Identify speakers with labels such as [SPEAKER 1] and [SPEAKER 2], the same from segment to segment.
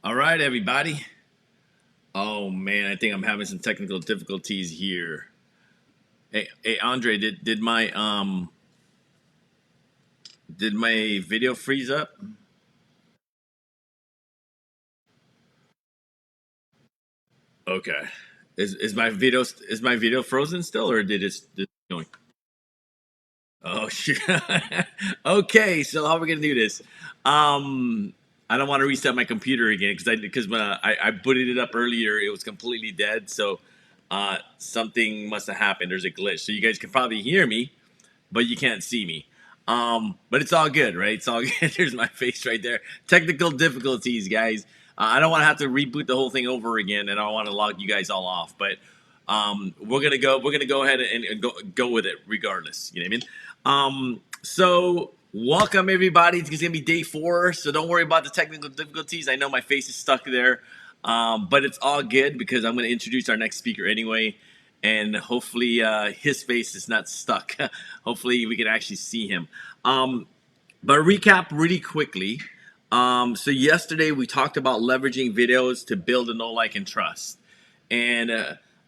[SPEAKER 1] All right, everybody. Oh man, I think I'm having some technical difficulties here. Hey, Andre, did my video freeze up? Okay. Is my video frozen still, or did it going? Oh shoot. Okay, so how are we gonna do this? Um, I don't want to reset my computer again because when I booted it up earlier, it was completely dead. So something must have happened. There's a glitch. So you guys can probably hear me, but you can't see me. But it's all good, right? It's all good. There's my face right there. Technical difficulties, guys. I don't want to have to reboot the whole thing over again, and I don't want to log you guys all off. But we're gonna go ahead and go with it regardless. You know what I mean? So welcome everybody. It's gonna be day 4, so don't worry about the technical difficulties. I know my face is stuck there, but it's all good because I'm gonna introduce our next speaker anyway, and hopefully his face is not stuck. Hopefully we can actually see him. But recap really quickly. So yesterday we talked about leveraging videos to build a know, like, and trust. And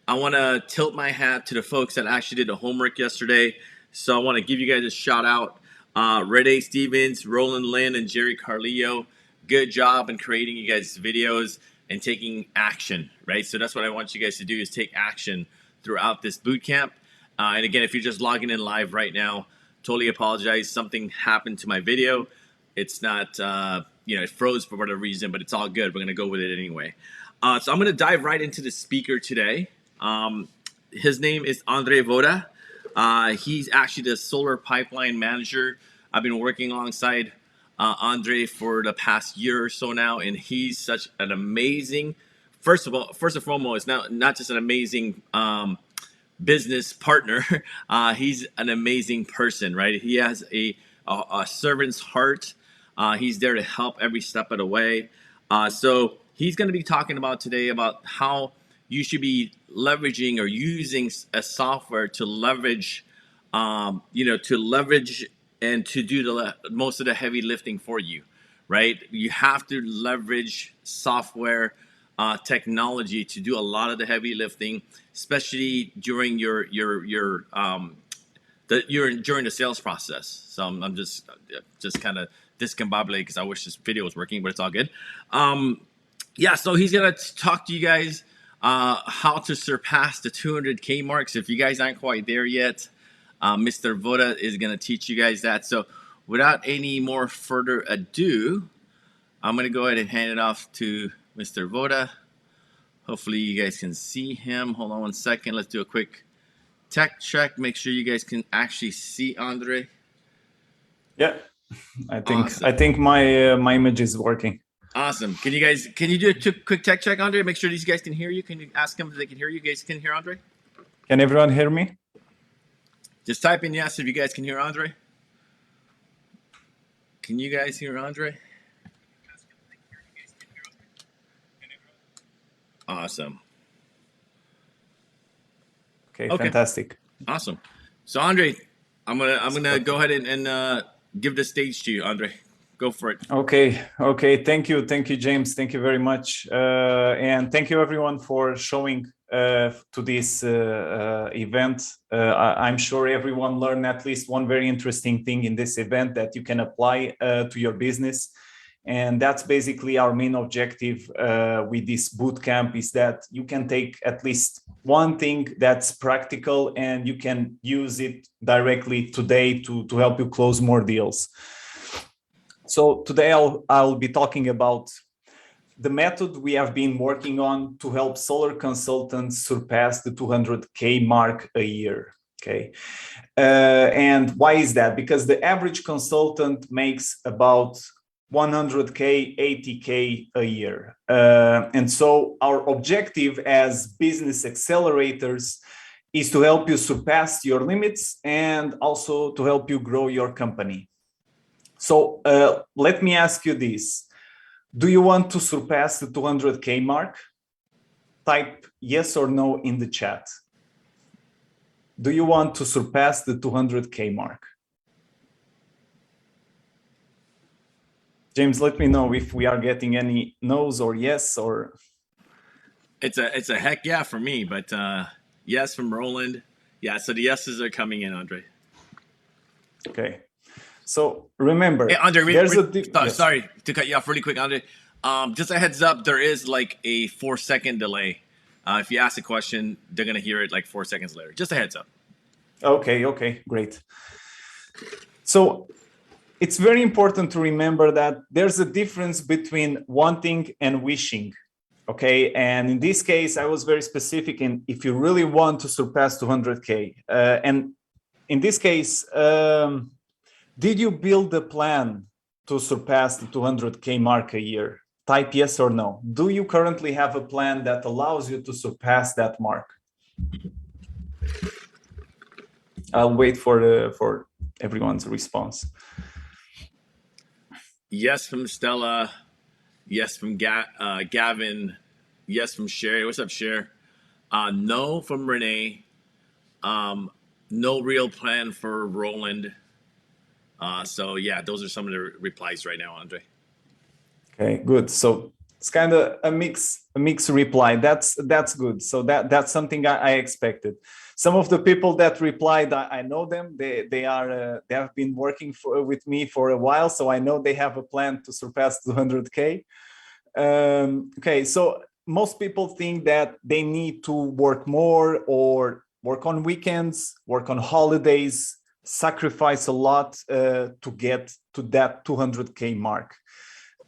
[SPEAKER 1] I want to tilt my hat to the folks that actually did the homework yesterday. So I want to give you guys a shout out. Red Stevens, Roland Lynn, and Jerry Carlillo. Good job in creating you guys' videos and taking action, right? So that's what I want you guys to do is take action throughout this boot camp. And again, if you're just logging in live right now, totally apologize. Something happened to my video. It's not, it froze for whatever reason, but it's all good. We're going to go with it anyway. So I'm going to dive right into the speaker today. His name is Andre Voda. He's actually the solar pipeline manager. I've been working alongside Andre for the past year or so now, and he's such an amazing. First and foremost, not just an amazing business partner. He's an amazing person, right? He has a servant's heart. He's there to help every step of the way. So he's going to be talking about today about how you should be leveraging or using a software to leverage, to leverage and to do most of the heavy lifting for you, right? You have to leverage software technology to do a lot of the heavy lifting, especially during during the sales process. So I'm just kind of discombobulated because I wish this video was working, but it's all good. So he's gonna talk to you guys how to surpass the 200K marks. If you guys aren't quite there yet, Mr. Voda is gonna teach you guys that. So without any more further ado, I'm gonna go ahead and hand it off to Mr. Voda. Hopefully you guys can see him. Hold on one second. Let's do a quick tech check. Make sure you guys can actually see Andre.
[SPEAKER 2] Yeah, I think my image is working.
[SPEAKER 1] Awesome. Can you do a quick tech check, Andre? Make sure these guys can hear you. Can you ask them if they can hear you? You guys can hear Andre?
[SPEAKER 2] Can everyone hear me?
[SPEAKER 1] Just type in yes if you guys can hear Andre. Can you guys hear Andre? Awesome.
[SPEAKER 2] Okay, fantastic.
[SPEAKER 1] Awesome. So Andre, I'm gonna go ahead and give the stage to you, Andre. Go for it.
[SPEAKER 2] Okay. Thank you, James. Thank you very much, and thank you everyone for showing to this event. I'm sure everyone learned at least one very interesting thing in this event that you can apply to your business. And that's basically our main objective with this bootcamp, is that you can take at least one thing that's practical and you can use it directly today to help you close more deals. So today I'll be talking about the method we have been working on to help solar consultants surpass the 200K mark a year. Okay. And why is that? Because the average consultant makes about 100K, 80K a year. And so our objective as business accelerators is to help you surpass your limits and also to help you grow your company. So let me ask you this. Do you want to surpass the 200K mark? Type yes or no in the chat. Do you want to surpass the 200K mark? James, let me know if we are getting any no's or yes or.
[SPEAKER 1] It's a heck yeah for me, but yes from Roland. Yeah, so the yeses are coming in, Andre.
[SPEAKER 2] Okay. So remember,
[SPEAKER 1] Hey, Andre,
[SPEAKER 2] there's
[SPEAKER 1] yes.
[SPEAKER 2] Yes.
[SPEAKER 1] Sorry to cut you off really quick, Andre. Just a heads up, there is like a 4-second delay. If you ask a question, they're gonna hear it like 4 seconds later. Just a heads up.
[SPEAKER 2] Okay, great. So it's very important to remember that there's a difference between wanting and wishing. Okay, and in this case, I was very specific in if you really want to surpass 200K. And in this case, did you build a plan to surpass the 200K mark a year? Type yes or no. Do you currently have a plan that allows you to surpass that mark? I'll wait for everyone's response.
[SPEAKER 1] Yes from Stella. Yes from Gavin. Yes from Sherry. What's up, Cher? No from Renee. No real plan for Roland. So yeah, those are some of the replies right now, Andre.
[SPEAKER 2] Okay, good. So it's kind of a mix reply. That's good. So that's something I expected. Some of the people that replied, I know them. They have been working with me for a while, so I know they have a plan to surpass 200K. Okay, so most people think that they need to work more or work on weekends, work on holidays, sacrifice a lot to get to that 200K mark.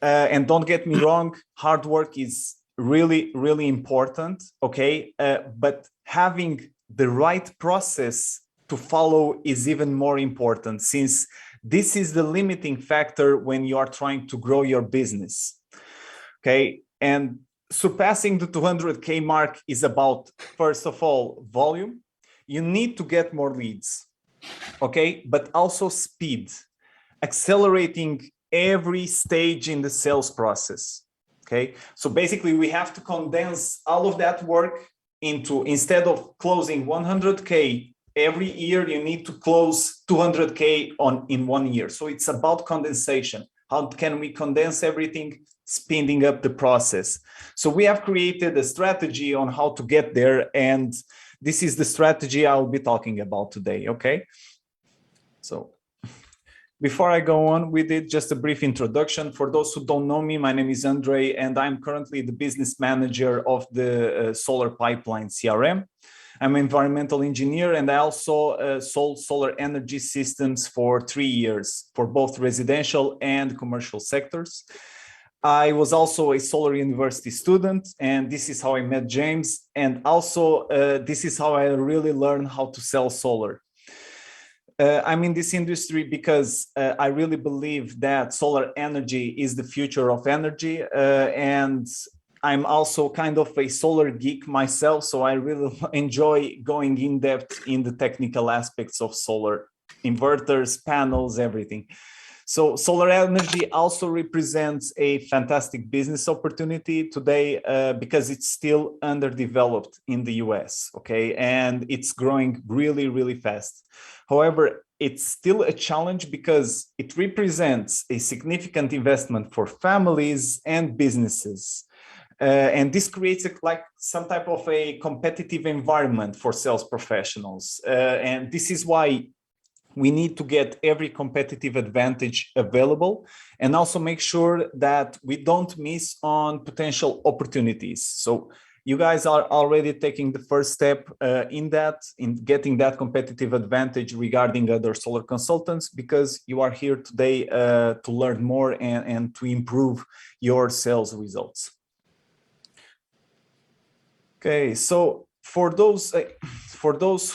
[SPEAKER 2] And don't get me wrong, hard work is really, really important, okay? But having the right process to follow is even more important, since this is the limiting factor when you are trying to grow your business, okay? And surpassing the 200K mark is about, first of all, volume. You need to get more leads, okay? But also speed, accelerating every stage in the sales process. Okay, so basically we have to condense all of that work into, instead of closing 100K every year, you need to close 200K in 1 year. So it's about condensation. How can we condense everything, speeding up the process? So we have created a strategy on how to get there, and this is the strategy I'll be talking about today. Okay, so before I go on with it, just a brief introduction. For those who don't know me, my name is Andre, and I'm currently the business manager of the Solar Pipeline CRM. I'm an environmental engineer, and I also sold solar energy systems for 3 years for both residential and commercial sectors. I was also a solar university student, and this is how I met James. And also, this is how I really learned how to sell solar. I'm in this industry because I really believe that solar energy is the future of energy. And I'm also kind of a solar geek myself, so I really enjoy going in depth in the technical aspects of solar, inverters, panels, everything. So solar energy also represents a fantastic business opportunity today because it's still underdeveloped in the US, okay? And it's growing really, really fast. However, it's still a challenge because it represents a significant investment for families and businesses. And this creates like some type of a competitive environment for sales professionals. And this is why we need to get every competitive advantage available and also make sure that we don't miss on potential opportunities. So you guys are already taking the first step in getting that competitive advantage regarding other solar consultants, because you are here today to learn more and to improve your sales results. Okay, so for those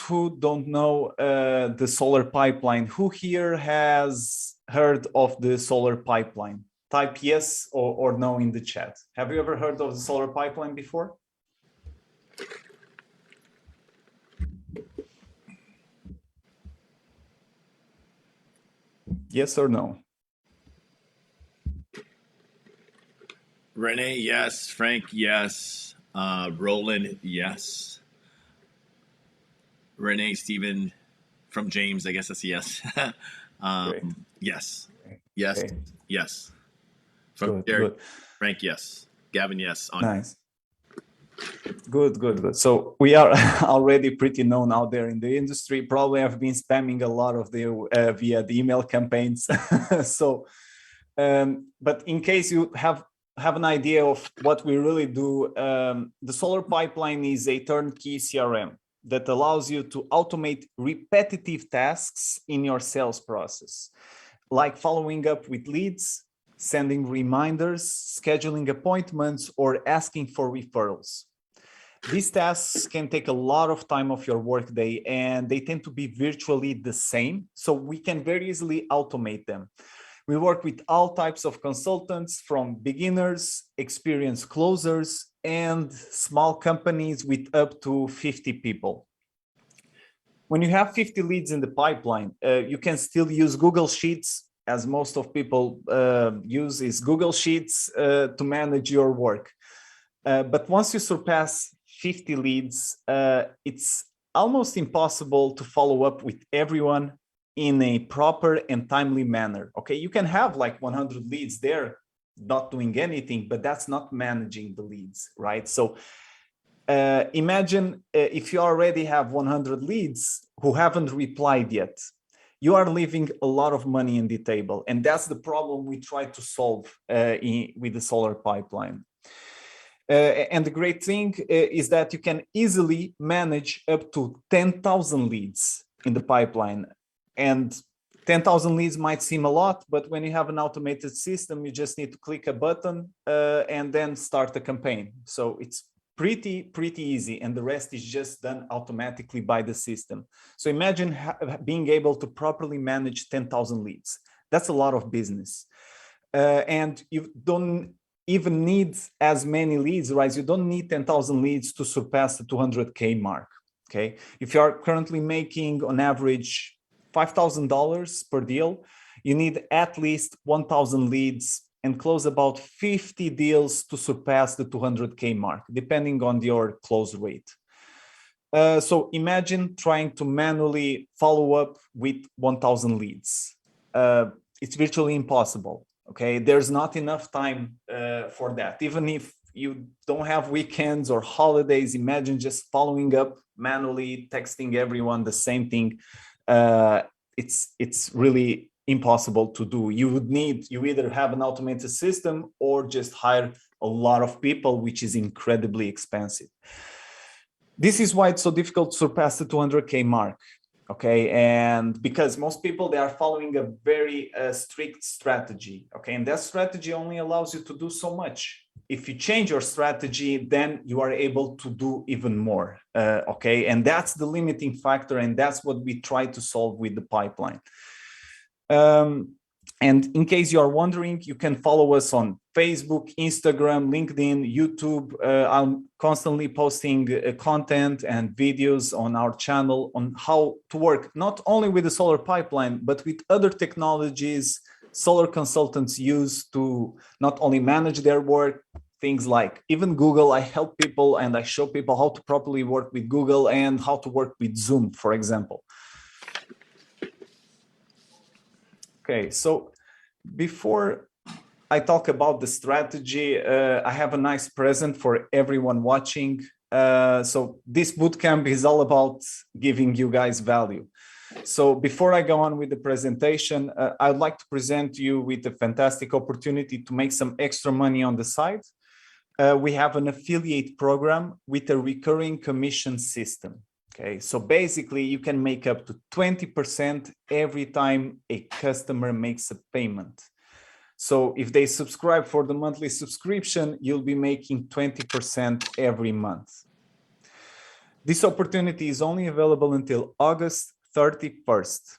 [SPEAKER 2] who don't know the solar pipeline, who here has heard of the solar pipeline? Type yes or no in the chat. Have you ever heard of the solar pipeline before? Yes or no?
[SPEAKER 1] Renee, yes. Frank, yes. Roland, yes. Renee, Stephen, from James, I guess that's a yes. Yes. Yes.
[SPEAKER 2] Okay.
[SPEAKER 1] Yes. From
[SPEAKER 2] Good,
[SPEAKER 1] Jerry,
[SPEAKER 2] good.
[SPEAKER 1] Frank, yes. Gavin, yes. On
[SPEAKER 2] Nice. Good, good, good. So we are already pretty known out there in the industry. Probably have been spamming a lot of the via the email campaigns. So, but in case you have an idea of what we really do, the Solar Pipeline is a turnkey CRM that allows you to automate repetitive tasks in your sales process, like following up with leads, sending reminders, scheduling appointments, or asking for referrals. These tasks can take a lot of time of your workday, and they tend to be virtually the same. So we can very easily automate them. We work with all types of consultants, from beginners, experienced closers, and small companies with up to 50 people. When you have 50 leads in the pipeline, you can still use Google Sheets, as most of people use is Google Sheets to manage your work. But once you surpass 50 leads, it's almost impossible to follow up with everyone in a proper and timely manner. Okay, you can have like 100 leads there not doing anything, but that's not managing the leads, right? So imagine if you already have 100 leads who haven't replied yet, you are leaving a lot of money in the table. And that's the problem we try to solve with the Solar Pipeline. And the great thing is that you can easily manage up to 10,000 leads in the pipeline. And 10,000 leads might seem a lot, but when you have an automated system, you just need to click a button and then start a campaign. So it's pretty easy, and the rest is just done automatically by the system. So imagine being able to properly manage 10,000 leads. That's a lot of business. And you don't even need as many leads, right? You don't need 10,000 leads to surpass the 200K mark, okay? If you are currently making on average $5,000 per deal, you need at least 1,000 leads and close about 50 deals to surpass the 200K mark, depending on your close rate. So imagine trying to manually follow up with 1,000 leads. It's virtually impossible. Okay, there's not enough time for that. Even if you don't have weekends or holidays, imagine just following up manually, texting everyone the same thing. It's really impossible to do. You either have an automated system or just hire a lot of people, which is incredibly expensive. This is why it's so difficult to surpass the 200K mark. Okay, and because most people, they are following a very strict strategy. Okay, and that strategy only allows you to do so much. If you change your strategy, then you are able to do even more. Okay, and that's the limiting factor, and that's what we try to solve with the pipeline. And in case you are wondering, you can follow us on Facebook, Instagram, LinkedIn, YouTube. I'm constantly posting content and videos on our channel on how to work, not only with the Solar Pipeline, but with other technologies solar consultants use to not only manage their work, things like even Google. I help people and I show people how to properly work with Google and how to work with Zoom, for example. Okay, so before I talk about the strategy, I have a nice present for everyone watching. So this bootcamp is all about giving you guys value. So before I go on with the presentation, I'd like to present you with a fantastic opportunity to make some extra money on the side. We have an affiliate program with a recurring commission system. Okay, so basically you can make up to 20% every time a customer makes a payment. So if they subscribe for the monthly subscription, you'll be making 20% every month. This opportunity is only available until August 31st.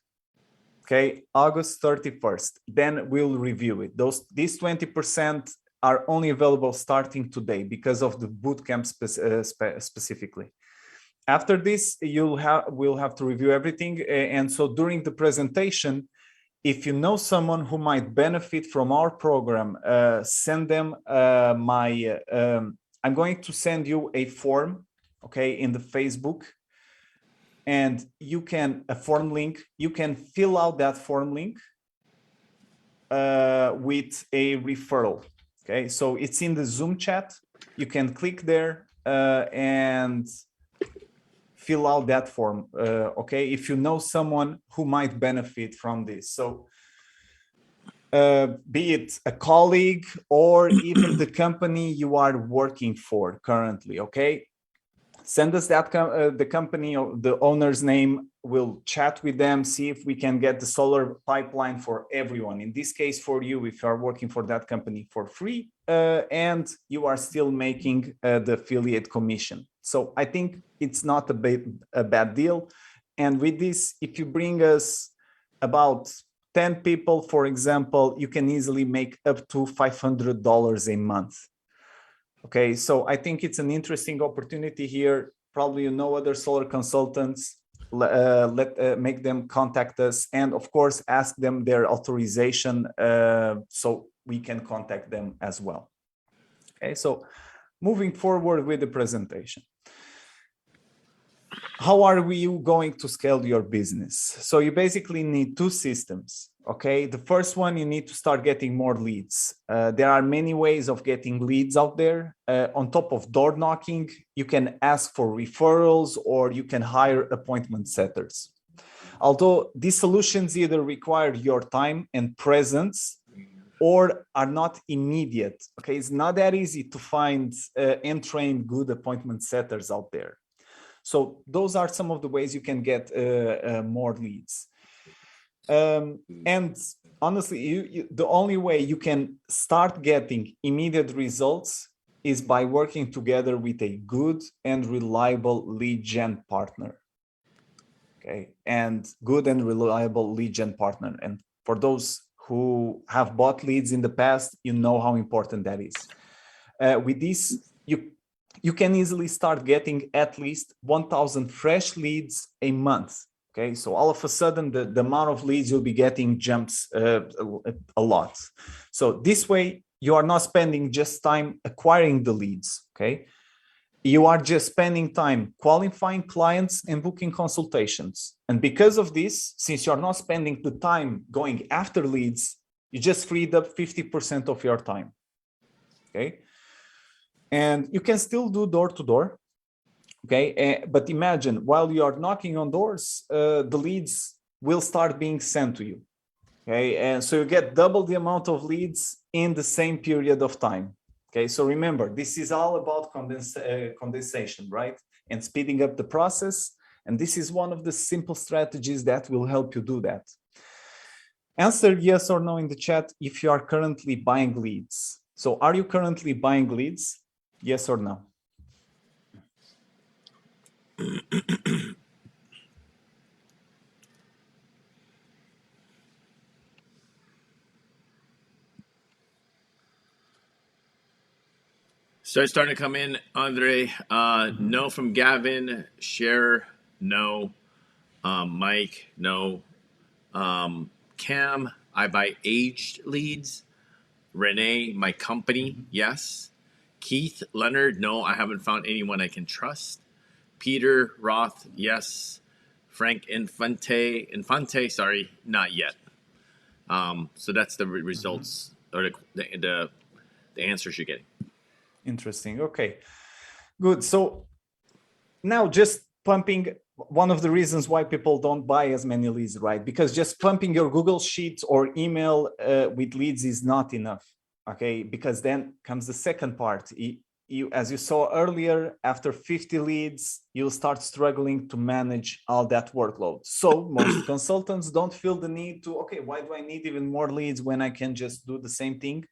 [SPEAKER 2] Okay, August 31st. Then we'll review it. These 20% are only available starting today because of the bootcamp specifically. After this, we'll have to review everything. And so during the presentation, if you know someone who might benefit from our program, send them I'm going to send you a form, okay, in the Facebook, and a form link. You can fill out that form link, with a referral. Okay, so it's in the Zoom chat. You can click there and fill out that form. Okay, if you know someone who might benefit from this. So be it a colleague or even the company you are working for currently, okay? Send us that the company or the owner's name. We'll chat with them, see if we can get the solar pipeline for everyone. In this case, for you, if you are working for that company for free and you are still making the affiliate commission. So I think it's not a bad deal. And with this, if you bring us about 10 people, for example, you can easily make up to $500 a month. Okay, so I think it's an interesting opportunity here. Probably you know other solar consultants. Make them contact us, and of course ask them their authorization so we can contact them as well. Okay, so moving forward with the presentation. How are you going to scale your business? So you basically need two systems. Okay, the first one, you need to start getting more leads. There are many ways of getting leads out there. On top of door knocking, you can ask for referrals or you can hire appointment setters. Although these solutions either require your time and presence or are not immediate. Okay, it's not that easy to find and train good appointment setters out there. So those are some of the ways you can get more leads. And honestly, the only way you can start getting immediate results is by working together with a good and reliable lead gen partner. Okay, and good and reliable lead gen partner. And for those who have bought leads in the past, you know how important that is. With this, you can easily start getting at least 1,000 fresh leads a month. Okay, so all of a sudden the amount of leads you'll be getting jumps a lot. So this way you are not spending just time acquiring the leads. Okay, you are just spending time qualifying clients and booking consultations. And because of this, since you're not spending the time going after leads, you just freed up 50% of your time. Okay, and you can still do door to door. Okay, but imagine while you are knocking on doors, the leads will start being sent to you. Okay, and so you get double the amount of leads in the same period of time. Okay, so remember, this is all about condensation, right? And speeding up the process. And this is one of the simple strategies that will help you do that. Answer yes or no in the chat if you are currently buying leads. So are you currently buying leads? Yes or no?
[SPEAKER 1] So it's starting to come in, Andre. No from Gavin. Share, no. Mike, no. Cam, I buy aged leads. Renee, my company, yes. Keith, Leonard, no, I haven't found anyone I can trust. Peter, Roth, yes. Frank Infante, sorry, not yet. So that's the results or the answers you're getting.
[SPEAKER 2] Interesting. Okay, good. So now just pumping, one of the reasons why people don't buy as many leads, right? Because just pumping your Google Sheets or email with leads is not enough. Okay, because then comes the second part. As you saw earlier, after 50 leads, you'll start struggling to manage all that workload. So most consultants don't feel the need to, okay, why do I need even more leads when I can just do the same thing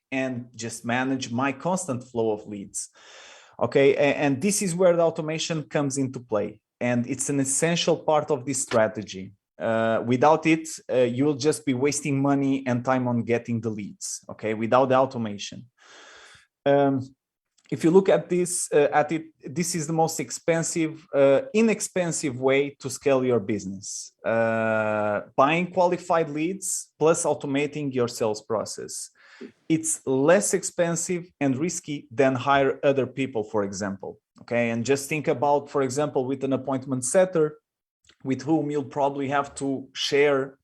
[SPEAKER 2] and just manage my constant flow of leads? Okay, and this is where the automation comes into play. And it's an essential part of this strategy. Without it, you'll just be wasting money and time on getting the leads, okay, without the automation. If you look at this, this is the most expensive, inexpensive way to scale your business. Buying qualified leads plus automating your sales process. It's less expensive and risky than hire other people, for example. Okay, and just think about, for example, with an appointment setter, with whom you'll probably have to share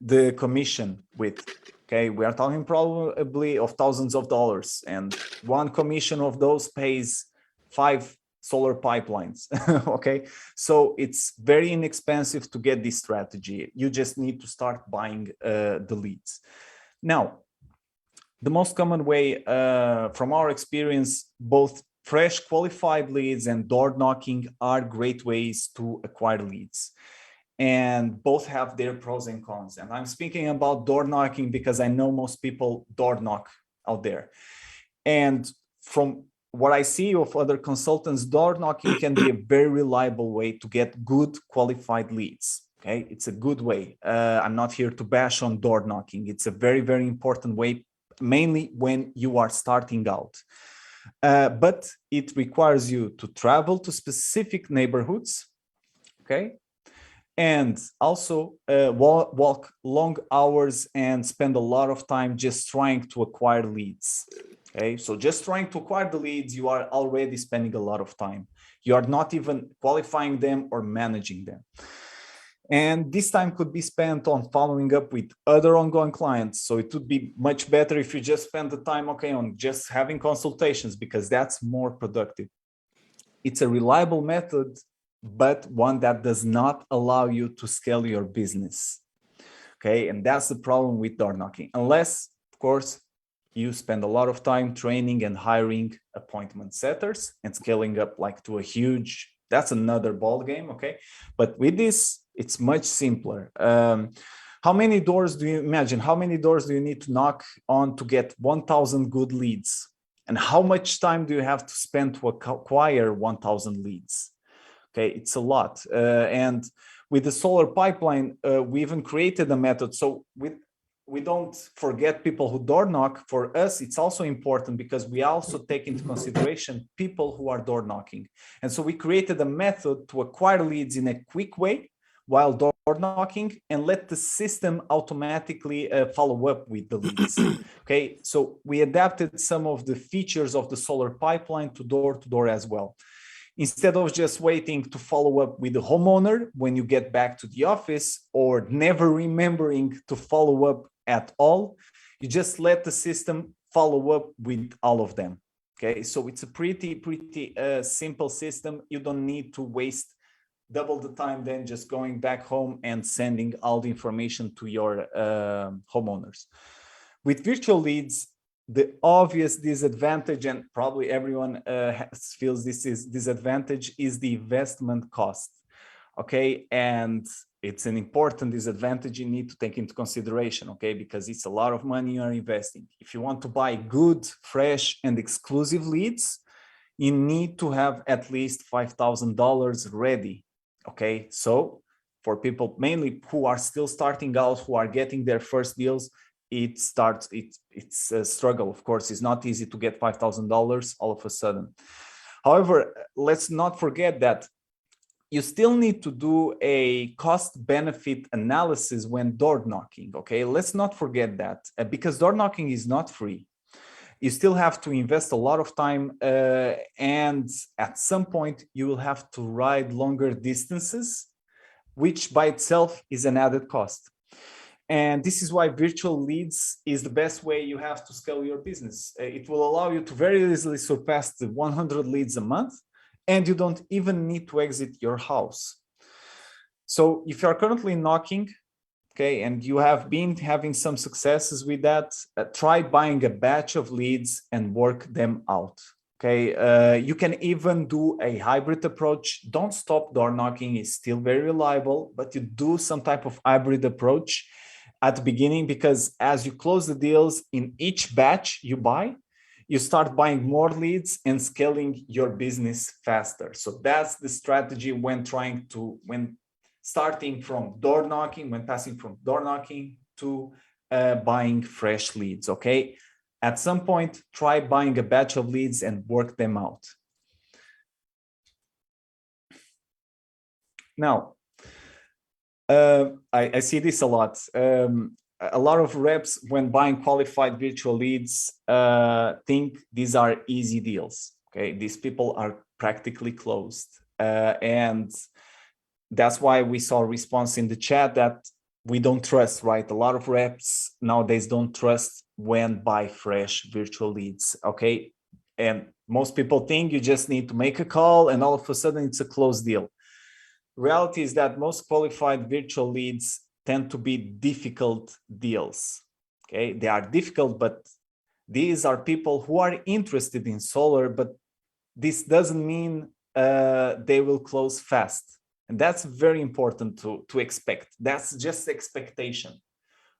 [SPEAKER 2] the commission with. Okay, we are talking probably of thousands of dollars, and one commission of those pays 5 solar pipelines. Okay, so it's very inexpensive to get this strategy. You just need to start buying the leads. Now, the most common way from our experience, both fresh qualified leads and door knocking are great ways to acquire leads. And both have their pros and cons. And I'm speaking about door knocking because I know most people door knock out there. And from what I see of other consultants, door knocking can be a very reliable way to get good qualified leads. Okay, it's a good way. I'm not here to bash on door knocking. It's a very, very important way, mainly when you are starting out. But it requires you to travel to specific neighborhoods. Okay. And also walk long hours and spend a lot of time just trying to acquire leads. Okay, so just trying to acquire the leads, you are already spending a lot of time. You are not even qualifying them or managing them. And this time could be spent on following up with other ongoing clients. So it would be much better if you just spend the time, okay, on just having consultations, because that's more productive. It's a reliable method, but one that does not allow you to scale your business. Okay, and that's the problem with door knocking, unless, of course, you spend a lot of time training and hiring appointment setters and scaling up like to a huge, that's another ball game. Okay, but with this, it's much simpler. How many doors do you imagine? How many doors do you need to knock on to get 1,000 good leads? And how much time do you have to spend to acquire 1,000 leads? Okay, it's a lot. And with the solar pipeline, we even created a method. So we don't forget people who door knock. For us, it's also important because we also take into consideration people who are door knocking. And so we created a method to acquire leads in a quick way while door knocking, and let the system automatically follow up with the leads. Okay, so we adapted some of the features of the solar pipeline to door as well. Instead of just waiting to follow up with the homeowner when you get back to the office, or never remembering to follow up at all, you just let the system follow up with all of them. Okay, so it's a pretty simple system. You don't need to waste double the time then just going back home and sending all the information to your homeowners. With virtual leads, the obvious disadvantage, and probably everyone feels this is disadvantage, is the investment cost. Okay, and it's an important disadvantage you need to take into consideration. Okay, because it's a lot of money you are investing. If you want to buy good, fresh, and exclusive leads, you need to have at least $5,000 ready. Okay, so for people mainly who are still starting out, who are getting their first deals, it's a struggle. Of course, it's not easy to get $5,000 all of a sudden. However, let's not forget that you still need to do a cost benefit analysis when door knocking. Okay, let's not forget that, because door knocking is not free. You still have to invest a lot of time, and at some point you will have to ride longer distances, which by itself is an added cost. And this is why virtual leads is the best way you have to scale your business. It will allow you to very easily surpass the 100 leads a month, and you don't even need to exit your house. So if you're currently knocking, okay, and you have been having some successes with that, try buying a batch of leads and work them out. Okay, you can even do a hybrid approach. Don't stop door knocking, it's still very reliable, but you do some type of hybrid approach at the beginning, because as you close the deals in each batch you buy, you start buying more leads and scaling your business faster. So that's the strategy when starting from door knocking, when passing from door knocking to buying fresh leads. Okay, at some point, try buying a batch of leads and work them out. Now, I see this a lot. A lot of reps, when buying qualified virtual leads, think these are easy deals. Okay, these people are practically closed, and that's why we saw a response in the chat that we don't trust, right? A lot of reps nowadays don't trust when buy fresh virtual leads, okay? And most people think you just need to make a call and all of a sudden it's a closed deal. Reality is that most qualified virtual leads tend to be difficult deals, okay? They are difficult, but these are people who are interested in solar, but this doesn't mean they will close fast. And that's very important to expect. That's just expectation.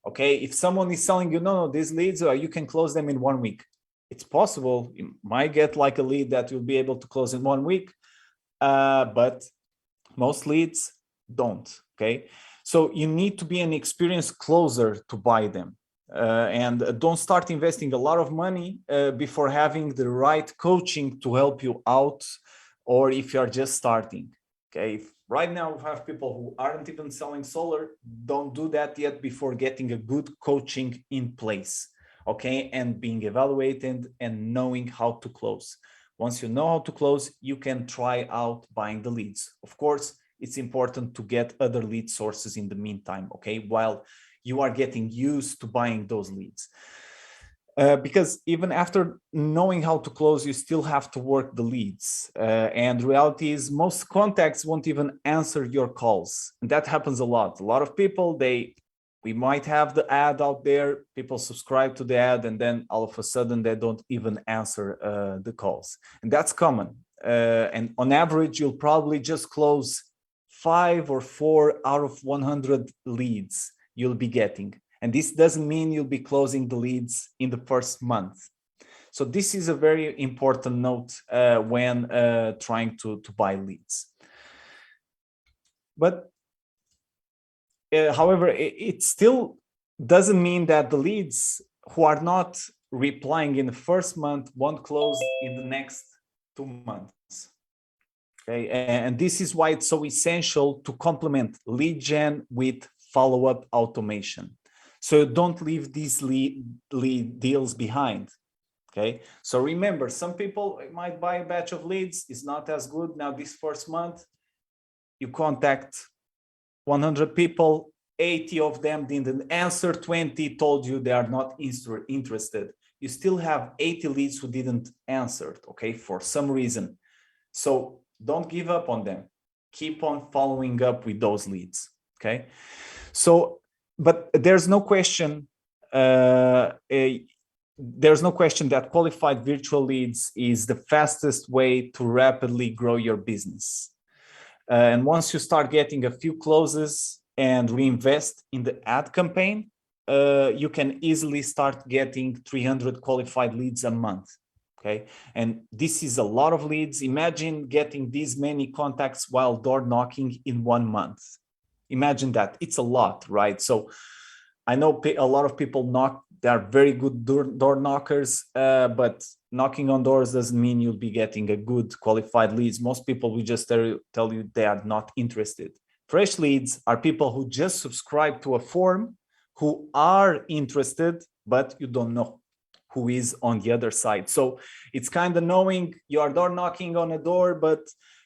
[SPEAKER 2] Okay, if someone is telling you, no, these leads, you can close them in 1 week. It's possible. You might get like a lead that you'll be able to close in 1 week, but most leads don't. Okay, so you need to be an experienced closer to buy them. And don't start investing a lot of money before having the right coaching to help you out, or if you are just starting. Okay, if right now we have people who aren't even selling solar, don't do that yet before getting a good coaching in place, okay, and being evaluated and knowing how to close. Once you know how to close, you can try out buying the leads. Of course, it's important to get other lead sources in the meantime, okay, while you are getting used to buying those leads. Because even after knowing how to close, you still have to work the leads. And reality is most contacts won't even answer your calls. And that happens a lot. A lot of people, we might have the ad out there, people subscribe to the ad, and then all of a sudden they don't even answer the calls. And that's common. And on average, you'll probably just close 5 or 4 out of 100 leads you'll be getting. And this doesn't mean you'll be closing the leads in the first month. So this is a very important note when trying to buy leads. But however, it still doesn't mean that the leads who are not replying in the first month won't close in the next 2 months. Okay, and this is why it's so essential to complement lead gen with follow-up automation. So don't leave these lead deals behind. Okay, so remember, some people might buy a batch of leads, it's not as good. Now this first month, you contact 100 people, 80 of them didn't answer, 20 told you they are not interested. You still have 80 leads who didn't answer, okay, for some reason. So don't give up on them. Keep on following up with those leads, okay? So, but there's no question, that qualified virtual leads is the fastest way to rapidly grow your business. And once you start getting a few closes and reinvest in the ad campaign, you can easily start getting 300 qualified leads a month. Okay, and this is a lot of leads. Imagine getting these many contacts while door knocking in 1 month. Imagine that. It's a lot, right? So I know a lot of people knock, they are very good door knockers, but knocking on doors doesn't mean you'll be getting a good qualified leads. Most people will just tell you they are not interested. Fresh leads are people who just subscribe to a form, who are interested, but you don't know who is on the other side. So it's kind of knowing you are door knocking on a door, but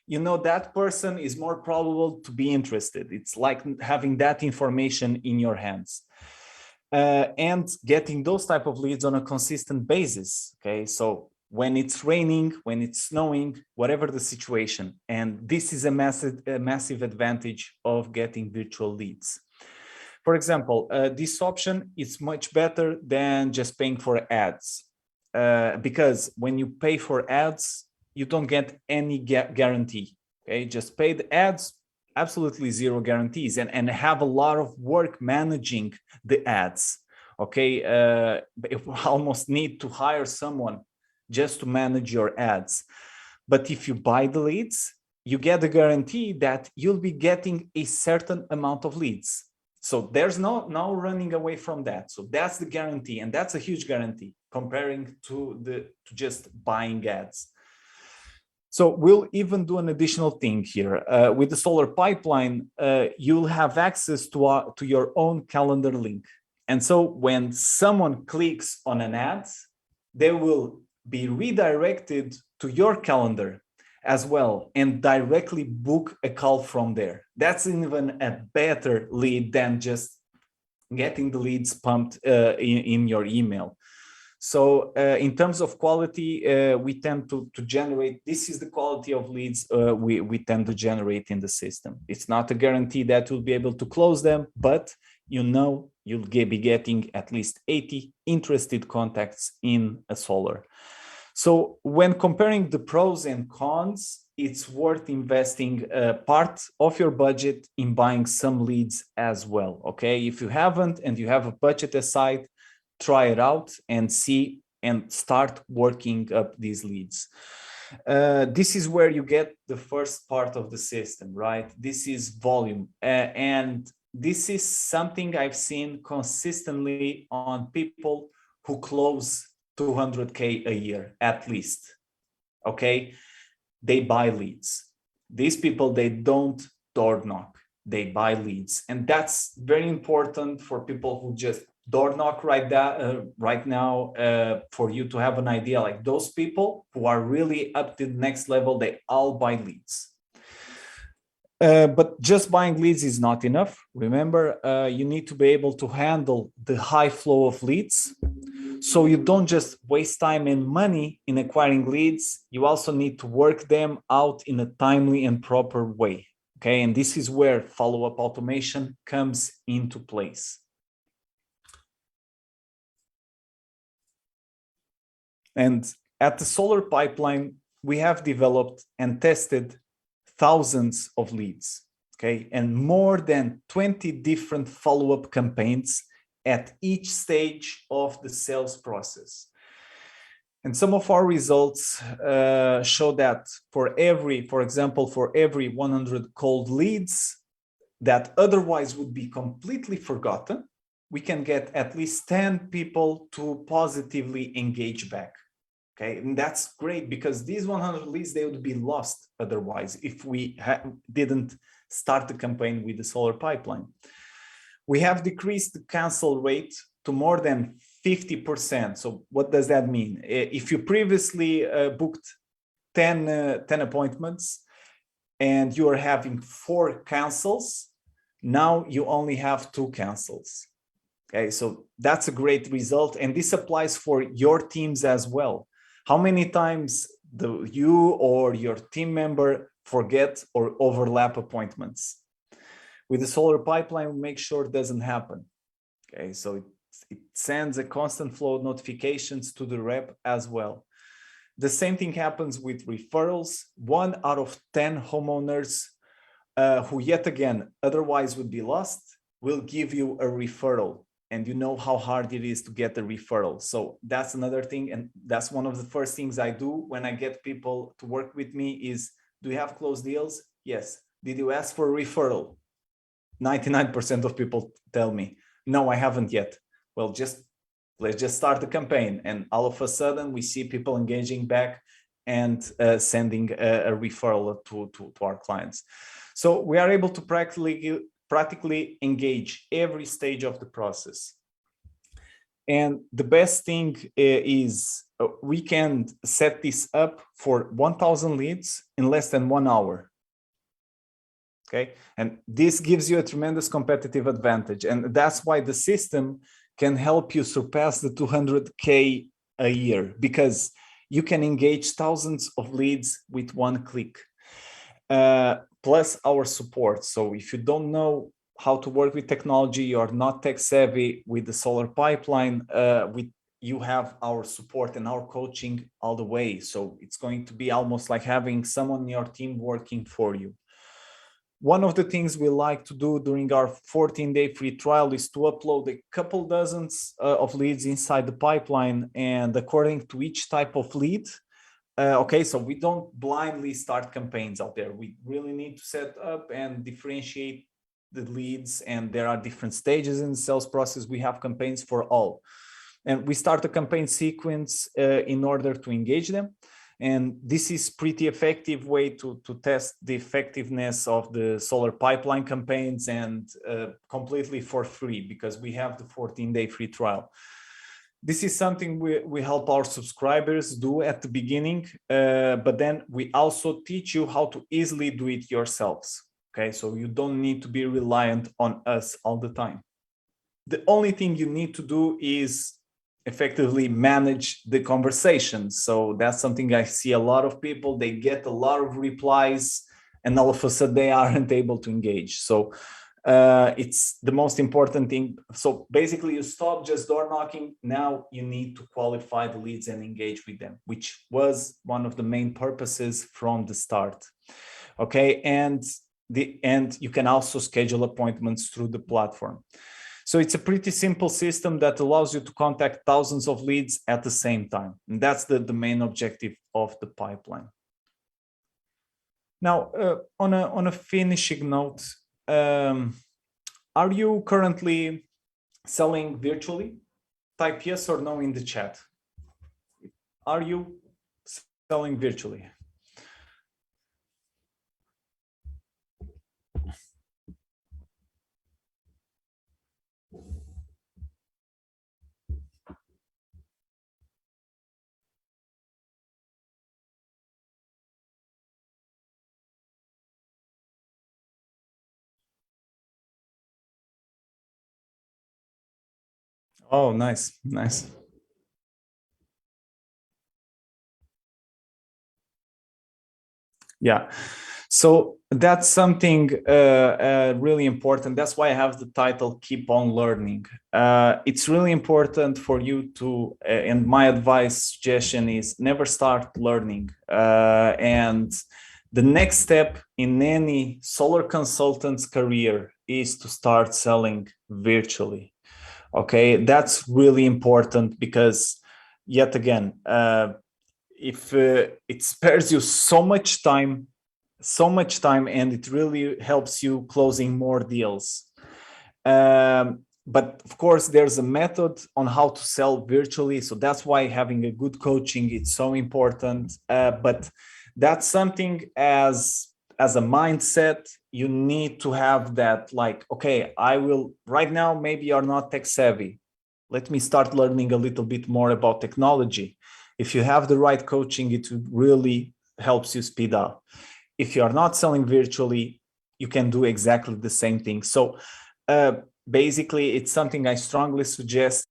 [SPEAKER 2] you know that person is more probable to be interested. It's like having that information in your hands. And getting those type of leads on a consistent basis. Okay, so when it's raining, when it's snowing, whatever the situation, and this is a massive advantage of getting virtual leads. For example, this option is much better than just paying for ads, because when you pay for ads, you don't get any guarantee. Okay, just pay the ads, absolutely zero guarantees, and have a lot of work managing the ads. Okay, you almost need to hire someone just to manage your ads. But if you buy the leads, you get the guarantee that you'll be getting a certain amount of leads. So there's no running away from that. So that's the guarantee, and that's a huge guarantee comparing to just buying ads. So we'll even do an additional thing here. With the solar pipeline, you'll have access to your own calendar link. And so when someone clicks on an ad, they will be redirected to your calendar as well and directly book a call from there. That's even a better lead than just getting the leads pumped in your email. So in terms of quality, we tend to generate, this is the quality of leads we tend to generate in the system. It's not a guarantee that you'll be able to close them, but you know you'll be getting at least 80 interested contacts in a solar. So when comparing the pros and cons, it's worth investing part of your budget in buying some leads as well, okay? If you haven't and you have a budget aside, try it out and see and start working up these leads. This is where you get the first part of the system, right? This is volume. And this is something I've seen consistently on people who close 200K a year, at least, okay? They buy leads. These people, they don't door knock, they buy leads. And that's very important for people who just door knock right now, for you to have an idea, like those people who are really up to the next level, they all buy leads. But just buying leads is not enough. Remember, you need to be able to handle the high flow of leads. So you don't just waste time and money in acquiring leads, you also need to work them out in a timely and proper way. Okay, and this is where follow-up automation comes into place. And at the Solar Pipeline, we have developed and tested thousands of leads, okay, and more than 20 different follow-up campaigns at each stage of the sales process. And some of our results show that for example, for every 100 cold leads that otherwise would be completely forgotten, we can get at least 10 people to positively engage back. Okay, and that's great because these 100 leads, they would be lost otherwise if we didn't start the campaign with the Solar Pipeline. We have decreased the cancel rate to more than 50%. So what does that mean? If you previously booked 10 appointments and you are having 4 cancels, now you only have 2 cancels. Okay, so that's a great result. And this applies for your teams as well. How many times do you or your team member forget or overlap appointments? With the Solar Pipeline, we make sure it doesn't happen. Okay, so it sends a constant flow of notifications to the rep as well. The same thing happens with referrals. 1 out of 10 homeowners who yet again otherwise would be lost will give you a referral. And you know how hard it is to get a referral. So that's another thing. And that's one of the first things I do when I get people to work with me is, do you have closed deals? Yes. Did you ask for a referral? 99% of people tell me, no, I haven't yet. Well, let's just start the campaign. And all of a sudden we see people engaging back and sending a referral to our clients. So we are able to practically engage every stage of the process. And the best thing is we can set this up for 1,000 leads in less than 1 hour. Okay, and this gives you a tremendous competitive advantage. And that's why the system can help you surpass the 200K a year, because you can engage thousands of leads with 1 click. Plus our support. So if you don't know how to work with technology, you are not tech savvy with the Solar Pipeline, you have our support and our coaching all the way. So it's going to be almost like having someone in your team working for you. One of the things we like to do during our 14-day free trial is to upload a couple dozens of leads inside the pipeline, and according to each type of lead, okay, so we don't blindly start campaigns out there. We really need to set up and differentiate the leads, and there are different stages in the sales process. We have campaigns for all. And we start a campaign sequence in order to engage them. And this is pretty effective way to test the effectiveness of the Solar Pipeline campaigns, and completely for free, because we have the 14-day free trial. This is something we help our subscribers do at the beginning, but then we also teach you how to easily do it yourselves. Okay, so you don't need to be reliant on us all the time. the only thing you need to do is effectively manage the conversation. So that's something I see a lot of people, they get a lot of replies and all of a sudden they aren't able to engage. So it's the most important thing. So basically you stop just door knocking. Now you need to qualify the leads and engage with them, which was one of the main purposes from the start. Okay, and you can also schedule appointments through the platform. So it's a pretty simple system that allows you to contact thousands of leads at the same time. And that's the main objective of the pipeline. Now, on a finishing note, are you currently selling virtually? Type yes or no in the chat. Are you selling virtually? Oh, nice, nice. Yeah, so that's something really important. That's why I have the title Keep on Learning. It's really important for you to, and my advice suggestion is never start learning. And the next step in any solar consultant's career is to start selling virtually. Okay, that's really important because, yet again, if it spares you so much time, and it really helps you closing more deals. But of course, there's a method on how to sell virtually, so that's why having a good coaching is so important. But that's something as a mindset you need to have, that like, okay, I will right now, maybe you're not tech savvy, let me start learning a little bit more about technology. If you have the right coaching, it really helps you speed up. If you are not selling virtually, you can do exactly the same thing. So basically, it's something I strongly suggest.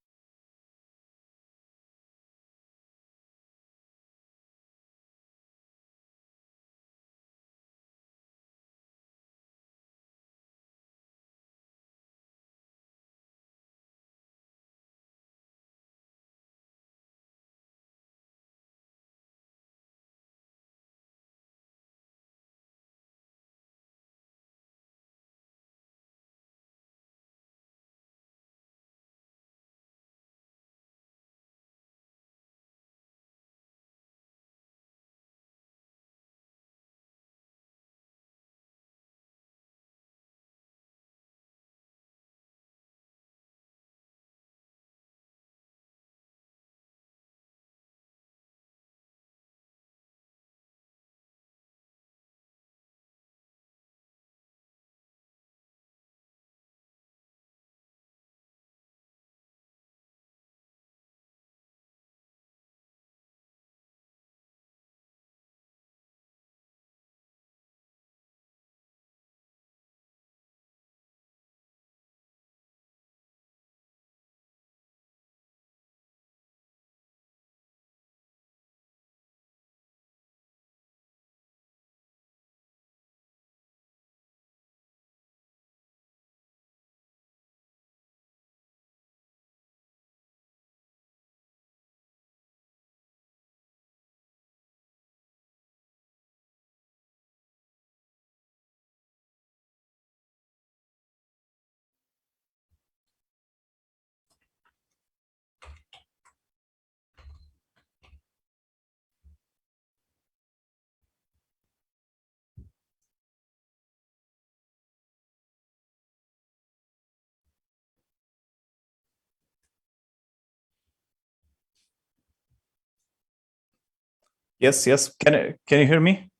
[SPEAKER 2] Yes, yes. Can you hear me?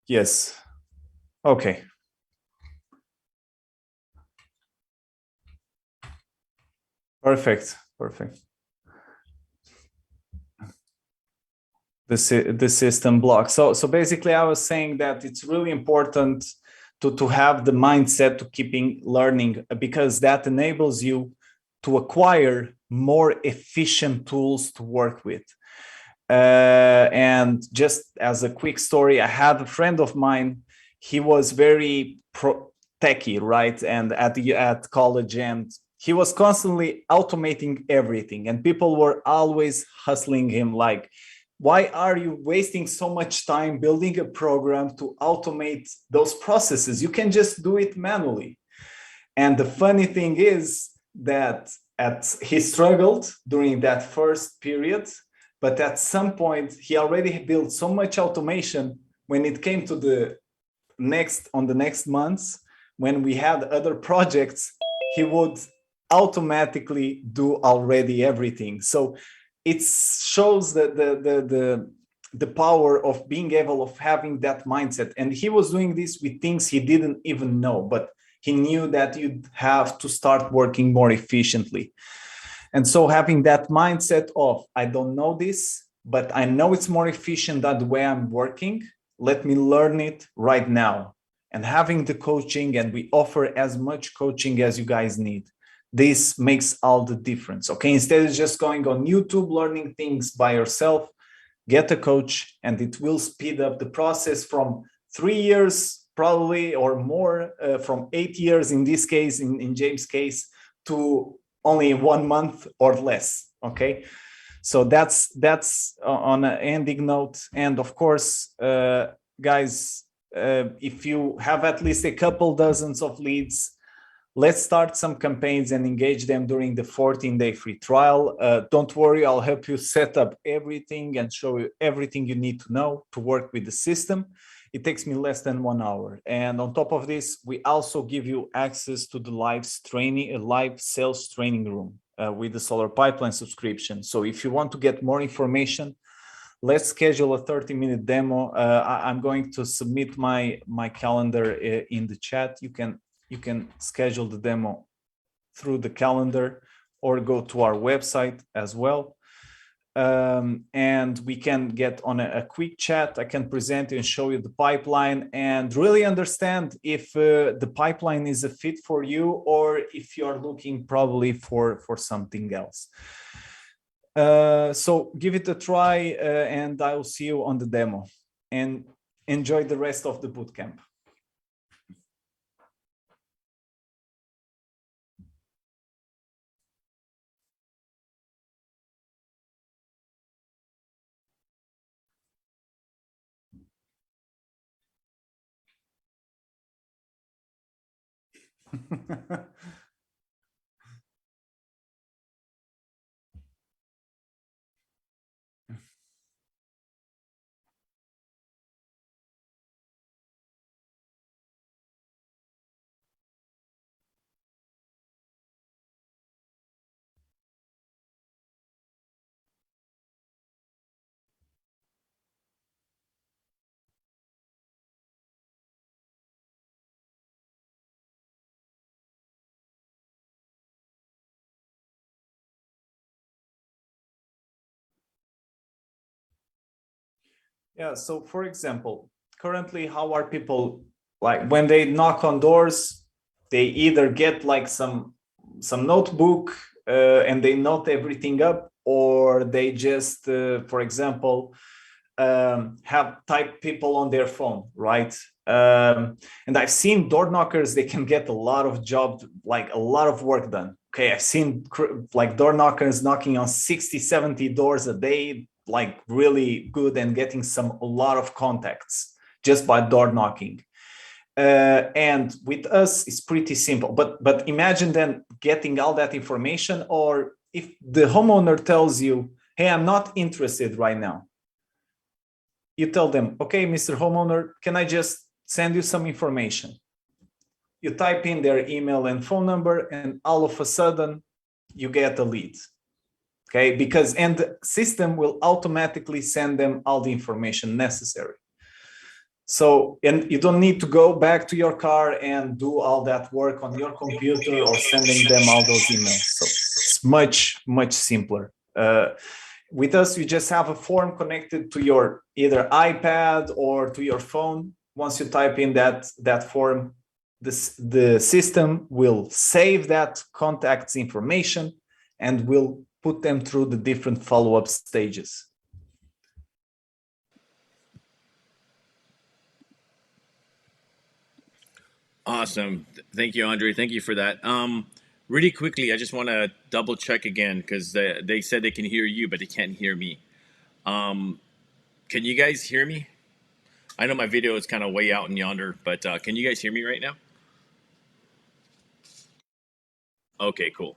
[SPEAKER 2] Yes. Okay. Perfect. The system block. So basically, I was saying that it's really important to have the mindset to keeping learning, because that enables you to acquire more efficient tools to work with. And just as a quick story, I had a friend of mine. He was very techie, right? And at college, and he was constantly automating everything, and people were always hustling him like, why are you wasting so much time building a program to automate those processes? You can just do it manually. And the funny thing is that he struggled during that first period, but at some point he already built so much automation. When it came to the next months, when we had other projects, he would automatically do already everything. So it shows the power of being able of having that mindset. And he was doing this with things he didn't even know, but he knew that you'd have to start working more efficiently. And so having that mindset of, I don't know this, but I know it's more efficient than the way I'm working, let me learn it right now. And having the coaching, and we offer as much coaching as you guys need. This makes all the difference. Okay, instead of just going on YouTube, learning things by yourself, get a coach, and it will speed up the process from 3 years probably, or more, from 8 years in this case, in James' case, to only 1 month or less. Okay, so that's on an ending note. And of course, guys, if you have at least a couple dozens of leads, let's start some campaigns and engage them during the 14-day free trial. Don't worry, I'll help you set up everything and show you everything you need to know to work with the system. It takes me less than 1 hour. And on top of this, we also give you access to the live sales training room with the Solar Pipeline subscription. So if you want to get more information, let's schedule a 30-minute demo. I'm going to submit my calendar in the chat. You can schedule the demo through the calendar or go to our website as well. And we can get on a quick chat. I can present you and show you the pipeline and really understand if the pipeline is a fit for you, or if you're looking probably for something else. So give it a try, and I will see you on the demo, and enjoy the rest of the bootcamp. Yeah, so for example, currently, how are people, like when they knock on doors, they either get like some notebook and they note everything up, or they just, for example, have type people on their phone, right? And I've seen door knockers, they can get a lot of like a lot of work done. Okay, I've seen like door knockers knocking on 60, 70 doors a day, like really good, and getting a lot of contacts just by door knocking. And with us, it's pretty simple. But imagine then getting all that information, or if the homeowner tells you, hey, I'm not interested right now. You tell them, okay, Mr. Homeowner, can I just send you some information? You type in their email and phone number, and all of a sudden you get a lead. Okay, and the system will automatically send them all the information necessary. So, and you don't need to go back to your car and do all that work on your computer or sending them all those emails. So it's much simpler. With us, you just have a form connected to your either iPad or to your phone. Once you type in that form, the system will save that contact's information and will put them through the different follow-up stages.
[SPEAKER 1] Awesome. Thank you, Andre. Thank you for that. Really quickly, I just want to double check again because they said they can hear you, but they can't hear me. Can you guys hear me? I know my video is kind of way out in yonder, but can you guys hear me right now? Okay, cool.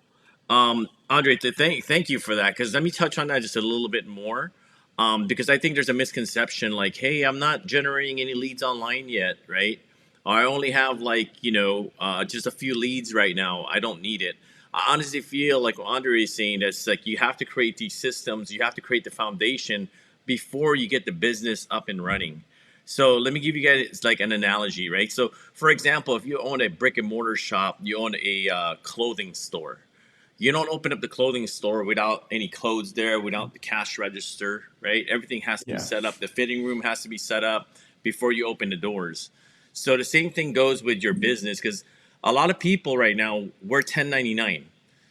[SPEAKER 1] Andre, thank you for that. Because let me touch on that just a little bit more. Because I think there's a misconception like, hey, I'm not generating any leads online yet, right? Or I only have like, just a few leads right now. I don't need it. I honestly feel like what Andre is saying, that's like you have to create these systems, you have to create the foundation before you get the business up and running. So let me give you guys like an analogy, right? So for example, if you own a brick and mortar shop, you own a clothing store. You don't open up the clothing store without any clothes there, without the cash register, right? Everything has to be set up. The fitting room has to be set up before you open the doors. So the same thing goes with your business, because a lot of people right now, we're 1099.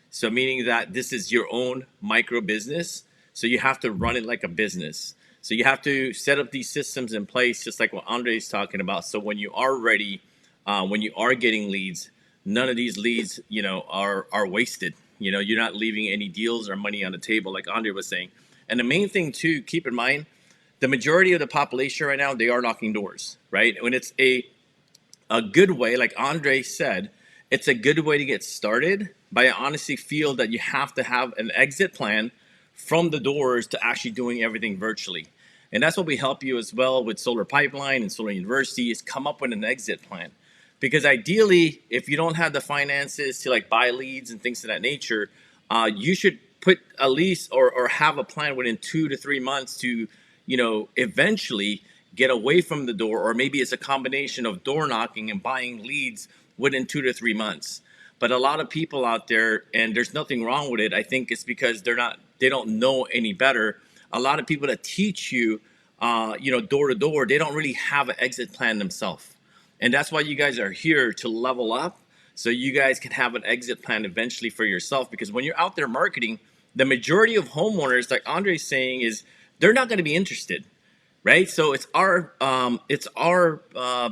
[SPEAKER 1] So meaning that this is your own micro business. So you have to run it like a business. So you have to set up these systems in place, just like what Andre is talking about. So when you are ready, when you are getting leads, none of these leads, are wasted. You're not leaving any deals or money on the table, like Andre was saying. And the main thing too, keep in mind, the majority of the population right now, they are knocking doors, right? When it's a good way, like Andre said, it's a good way to get started. But I honestly feel that you have to have an exit plan from the doors to actually doing everything virtually. And that's what we help you as well with Solar Pipeline and Solar University, is come up with an exit plan. Because ideally, if you don't have the finances to like buy leads and things of that nature, you should put at least or have a plan within 2 to 3 months to, eventually get away from the door. Or maybe it's a combination of door knocking and buying leads within 2 to 3 months. But a lot of people out there, and there's nothing wrong with it, I think it's because they don't know any better. A lot of people that teach you, door to door, they don't really have an exit plan themselves. And that's why you guys are here, to level up, so you guys can have an exit plan eventually for yourself. Because when you're out there marketing, the majority of homeowners, like Andre's saying, is they're not going to be interested, right? So it's our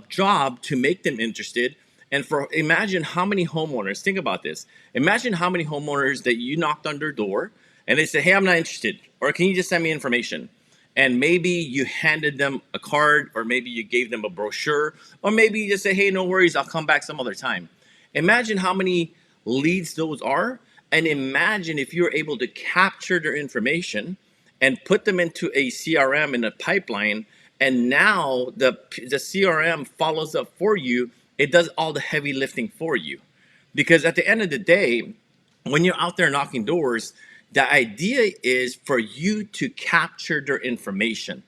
[SPEAKER 1] job to make them interested. And imagine how many homeowners, think about this. Imagine how many homeowners that you knocked on their door and they say, hey, I'm not interested. Or can you just send me information? And maybe you handed them a card, or maybe you gave them a brochure, or maybe you just say, hey, no worries, I'll come back some other time. Imagine how many leads those are. And imagine if you're able to capture their information and put them into a CRM in a pipeline. And now the CRM follows up for you. It does all the heavy lifting for you. Because at the end of the day, when you're out there knocking doors, the idea is for you to capture their information,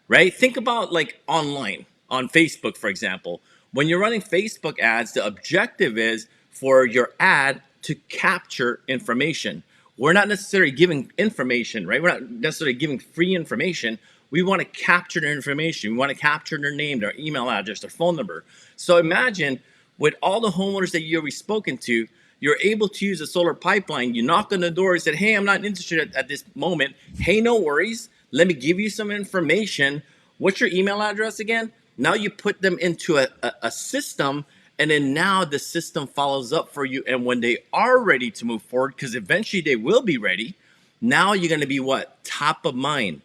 [SPEAKER 1] right? Think about like online, on Facebook, for example. When you're running Facebook ads, the objective is for your ad to capture information. We're not necessarily giving information, right? We're not necessarily giving free information. We want to capture their information. We want to capture their name, their email address, their phone number. So imagine with all the homeowners that you've already spoken to, you're able to use a solar pipeline. You knocked on the door and said, hey, I'm not interested at this moment. Hey, no worries. Let me give you some information. What's your email address again? Now you put them into a system, and then now the system follows up for you. And when they are ready to move forward, because eventually they will be ready, now you're going to be what? Top of mind,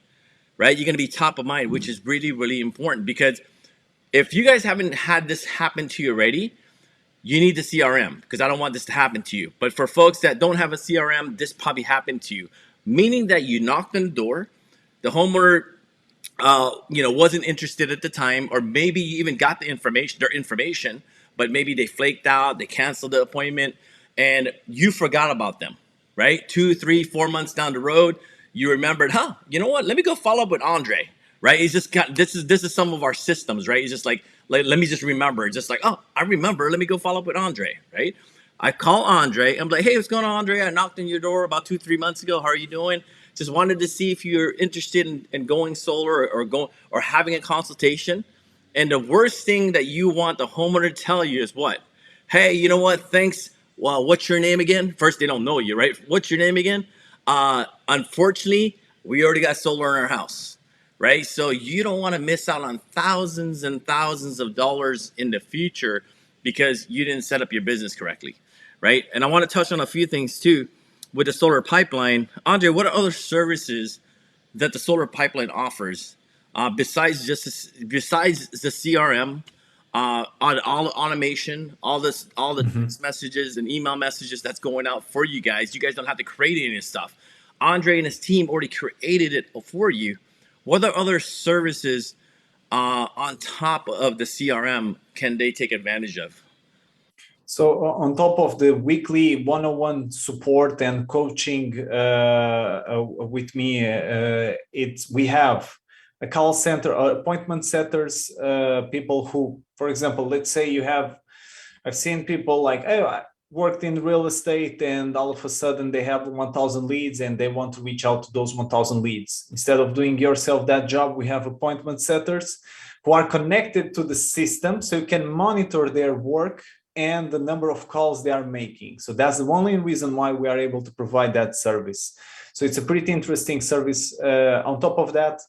[SPEAKER 1] right? You're going to be top of mind, which is really, really important. Because if you guys haven't had this happen to you already, you need the CRM, because I don't want this to happen to you. But for folks that don't have a CRM, this probably happened to you. Meaning that you knocked on the door, the homeowner wasn't interested at the time, or maybe you even got their information, but maybe they flaked out, they canceled the appointment, and you forgot about them, right? 2, 3, 4 months down the road, you remembered, you know what? Let me go follow up with Andre, right? It's just this is some of our systems, right? It's just like let me just remember. It's just like, oh, I remember. Let me go follow up with Andre, right? I call Andre. I'm like, hey, what's going on, Andre? I knocked on your door about 2, 3 months ago. How are you doing? Just wanted to see if you're interested in going solar or going or having a consultation. And the worst thing that you want the homeowner to tell you is what? Hey, you know what? Thanks. Well, what's your name again? First, they don't know you, right? What's your name again? Unfortunately, we already got solar in our house, right? So you don't want to miss out on thousands and thousands of dollars in the future because you didn't set up your business correctly, right? And I want to touch on a few things too with the solar pipeline. Andre, what are other services that the solar pipeline offers besides the CRM, on all automation, all the
[SPEAKER 2] Mhm.
[SPEAKER 1] text messages and email messages that's going out for you guys? You guys don't have to create any of this stuff. Andre and his team already created it for you. What are other services on top of the CRM can they take advantage of?
[SPEAKER 2] So on top of the weekly one-on-one support and coaching with me, we have a call center, appointment setters, people who, for example, let's say I've seen people like, oh, I worked in real estate and all of a sudden they have 1,000 leads and they want to reach out to those 1,000 leads. Instead of doing yourself that job, we have appointment setters who are connected to the system so you can monitor their work and the number of calls they are making. So that's the only reason why we are able to provide that service. So it's a pretty interesting service. On top of that,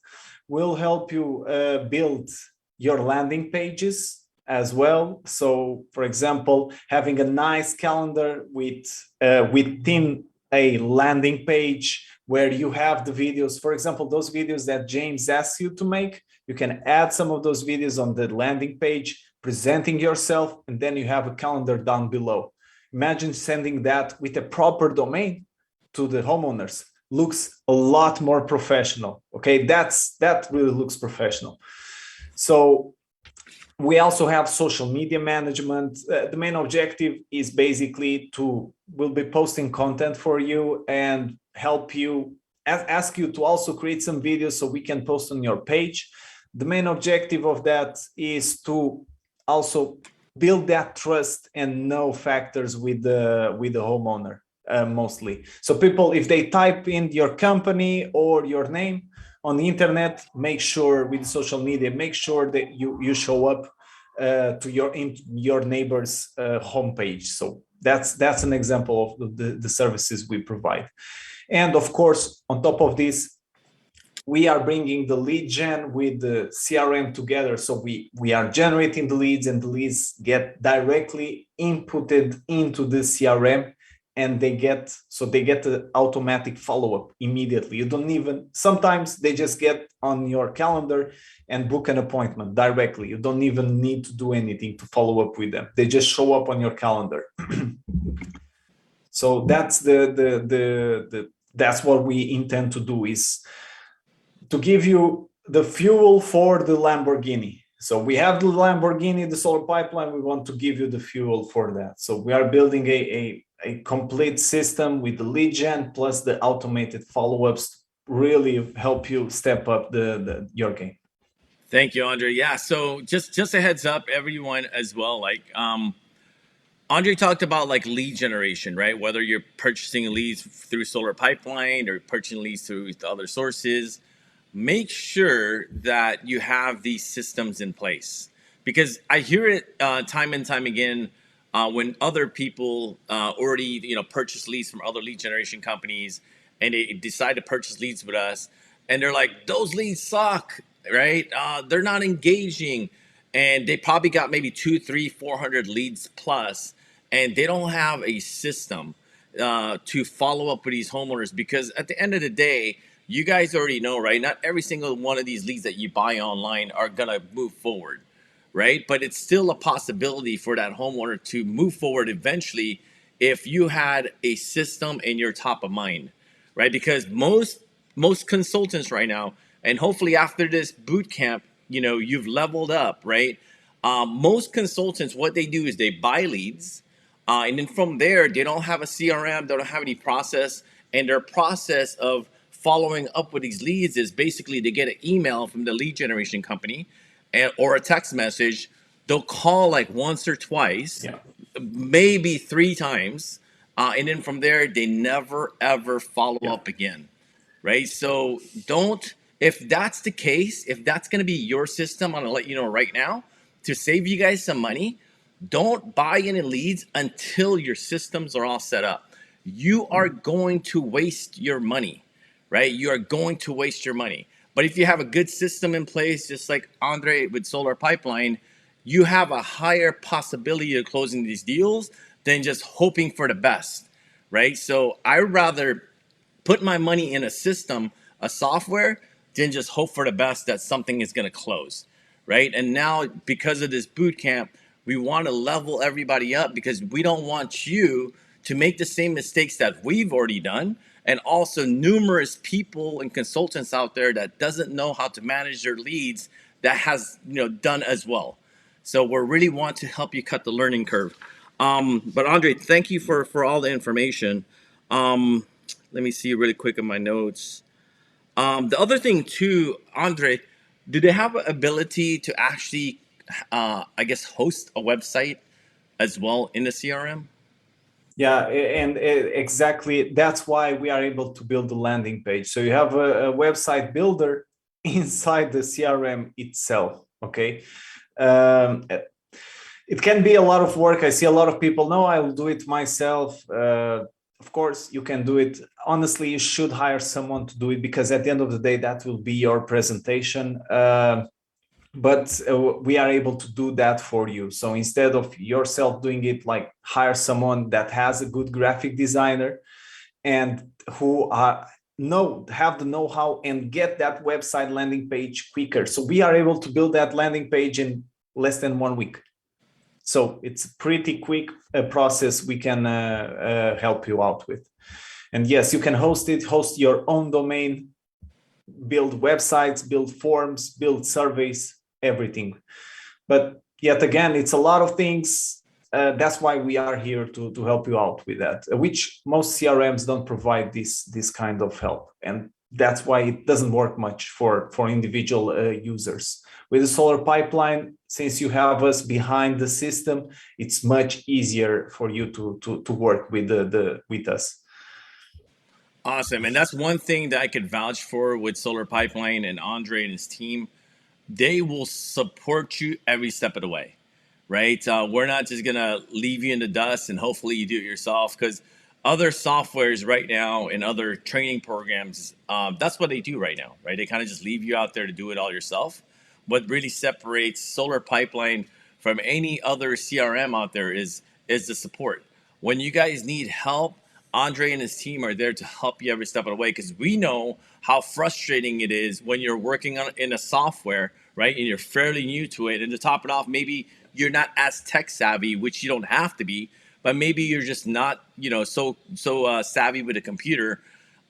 [SPEAKER 2] we'll help you build your landing pages as well. So, for example, having a nice calendar within a landing page where you have the videos. For example, those videos that James asks you to make, you can add some of those videos on the landing page, presenting yourself, and then you have a calendar down below. Imagine sending that with a proper domain to the homeowners. Looks a lot more professional. Okay, that really looks professional. So we also have social media management. The main objective is basically we'll be posting content for you and help you, ask you to also create some videos so we can post on your page. The main objective of that is to also build that trust and know factors with the homeowner, mostly. So people, if they type in your company or your name on the internet, make sure with social media, make sure that you show up to your neighbor's homepage. So that's an example of the services we provide. And of course, on top of this, we are bringing the lead gen with the CRM together. So we are generating the leads, and the leads get directly inputted into the CRM, and they get the automatic follow-up immediately. You don't even, sometimes they just get on your calendar and book an appointment directly. You don't even need to do anything to follow up with them. They just show up on your calendar. So that's that's what we intend to do, is to give you the fuel for the Lamborghini. So we have the Lamborghini, the solar pipeline. We want to give you the fuel for that. So we are building a complete system with the lead gen plus the automated follow-ups, really help you step up your game.
[SPEAKER 1] Thank you, Andre. Yeah. So just a heads up, everyone as well. Like Andre talked about like lead generation, right? Whether you're purchasing leads through solar pipeline or purchasing leads through other sources, make sure that you have these systems in place, because I hear it time and time again when other people already purchase leads from other lead generation companies and they decide to purchase leads with us, and they're like, those leads suck, right? They're not engaging, and they probably got maybe 2, 3, 400 leads plus, and they don't have a system to follow up with these homeowners, because at the end of the day, you guys already know, right? Not every single one of these leads that you buy online are going to move forward, right? But it's still a possibility for that homeowner to move forward eventually if you had a system in your top of mind, right? Because most consultants right now, and hopefully after this boot camp, you've leveled up, right? Most consultants, what they do is they buy leads, and then from there, they don't have a CRM, they don't have any process, and their process of following up with these leads is basically they get an email from the lead generation company or a text message. They'll call like once or twice,
[SPEAKER 2] Yeah.
[SPEAKER 1] maybe 3 times, and then from there they never ever follow
[SPEAKER 2] Yeah.
[SPEAKER 1] up again, right? So don't. If that's the case, if that's going to be your system, I'm going to let you know right now to save you guys some money. Don't buy any leads until your systems are all set up. You are going to waste your money, right? You are going to waste your money. But if you have a good system in place, just like Andre with Solar Pipeline, you have a higher possibility of closing these deals than just hoping for the best, right? So I rather put my money in a system, a software, then just hope for the best that something is going to close, right? And now, because of this boot camp, we want to level everybody up because we don't want you to make the same mistakes that we've already done, and also numerous people and consultants out there that doesn't know how to manage their leads that has done as well. So we really want to help you cut the learning curve. But Andre, thank you for all the information. Um, Let me see really quick in my notes. The other thing too, Andre, do they have an ability to actually, I guess, host a website as well in the CRM?
[SPEAKER 2] Yeah, and exactly that's why we are able to build the landing page. So you have a website builder inside the CRM itself. Okay. Um, it can be a lot of work. I see a lot of people, no, I'll do it myself. Of course, you can do it. Honestly, you should hire someone to do it because at the end of the day, that will be your presentation. But we are able to do that for you. So instead of yourself doing it, like hire someone that has a good graphic designer and who have the know-how and get that website landing page quicker. So we are able to build that landing page in less than 1 week. So it's a pretty quick process we can help you out with. And yes, you can host your own domain, build websites, build forms, build surveys, everything. But yet again, it's a lot of things. That's why we are here to help you out with that, which most CRMs don't provide this kind of help. And that's why it doesn't work much for individual users. With the Solar Pipeline, since you have us behind the system, it's much easier for you to work with with us.
[SPEAKER 1] Awesome. And that's one thing that I could vouch for with Solar Pipeline and Andre and his team. They will support you every step of the way, right? We're not just going to leave you in the dust and hopefully you do it yourself, because other softwares right now and other training programs, that's what they do right now, right? They kind of just leave you out there to do it all yourself. What really separates Solar Pipeline from any other CRM out there is the support. When you guys need help, Andre and his team are there to help you every step of the way, because we know how frustrating it is when you're working on in a software, right? And you're fairly new to it. And to top it off, maybe you're not as tech savvy, which you don't have to be, but maybe you're just not, so savvy with a computer.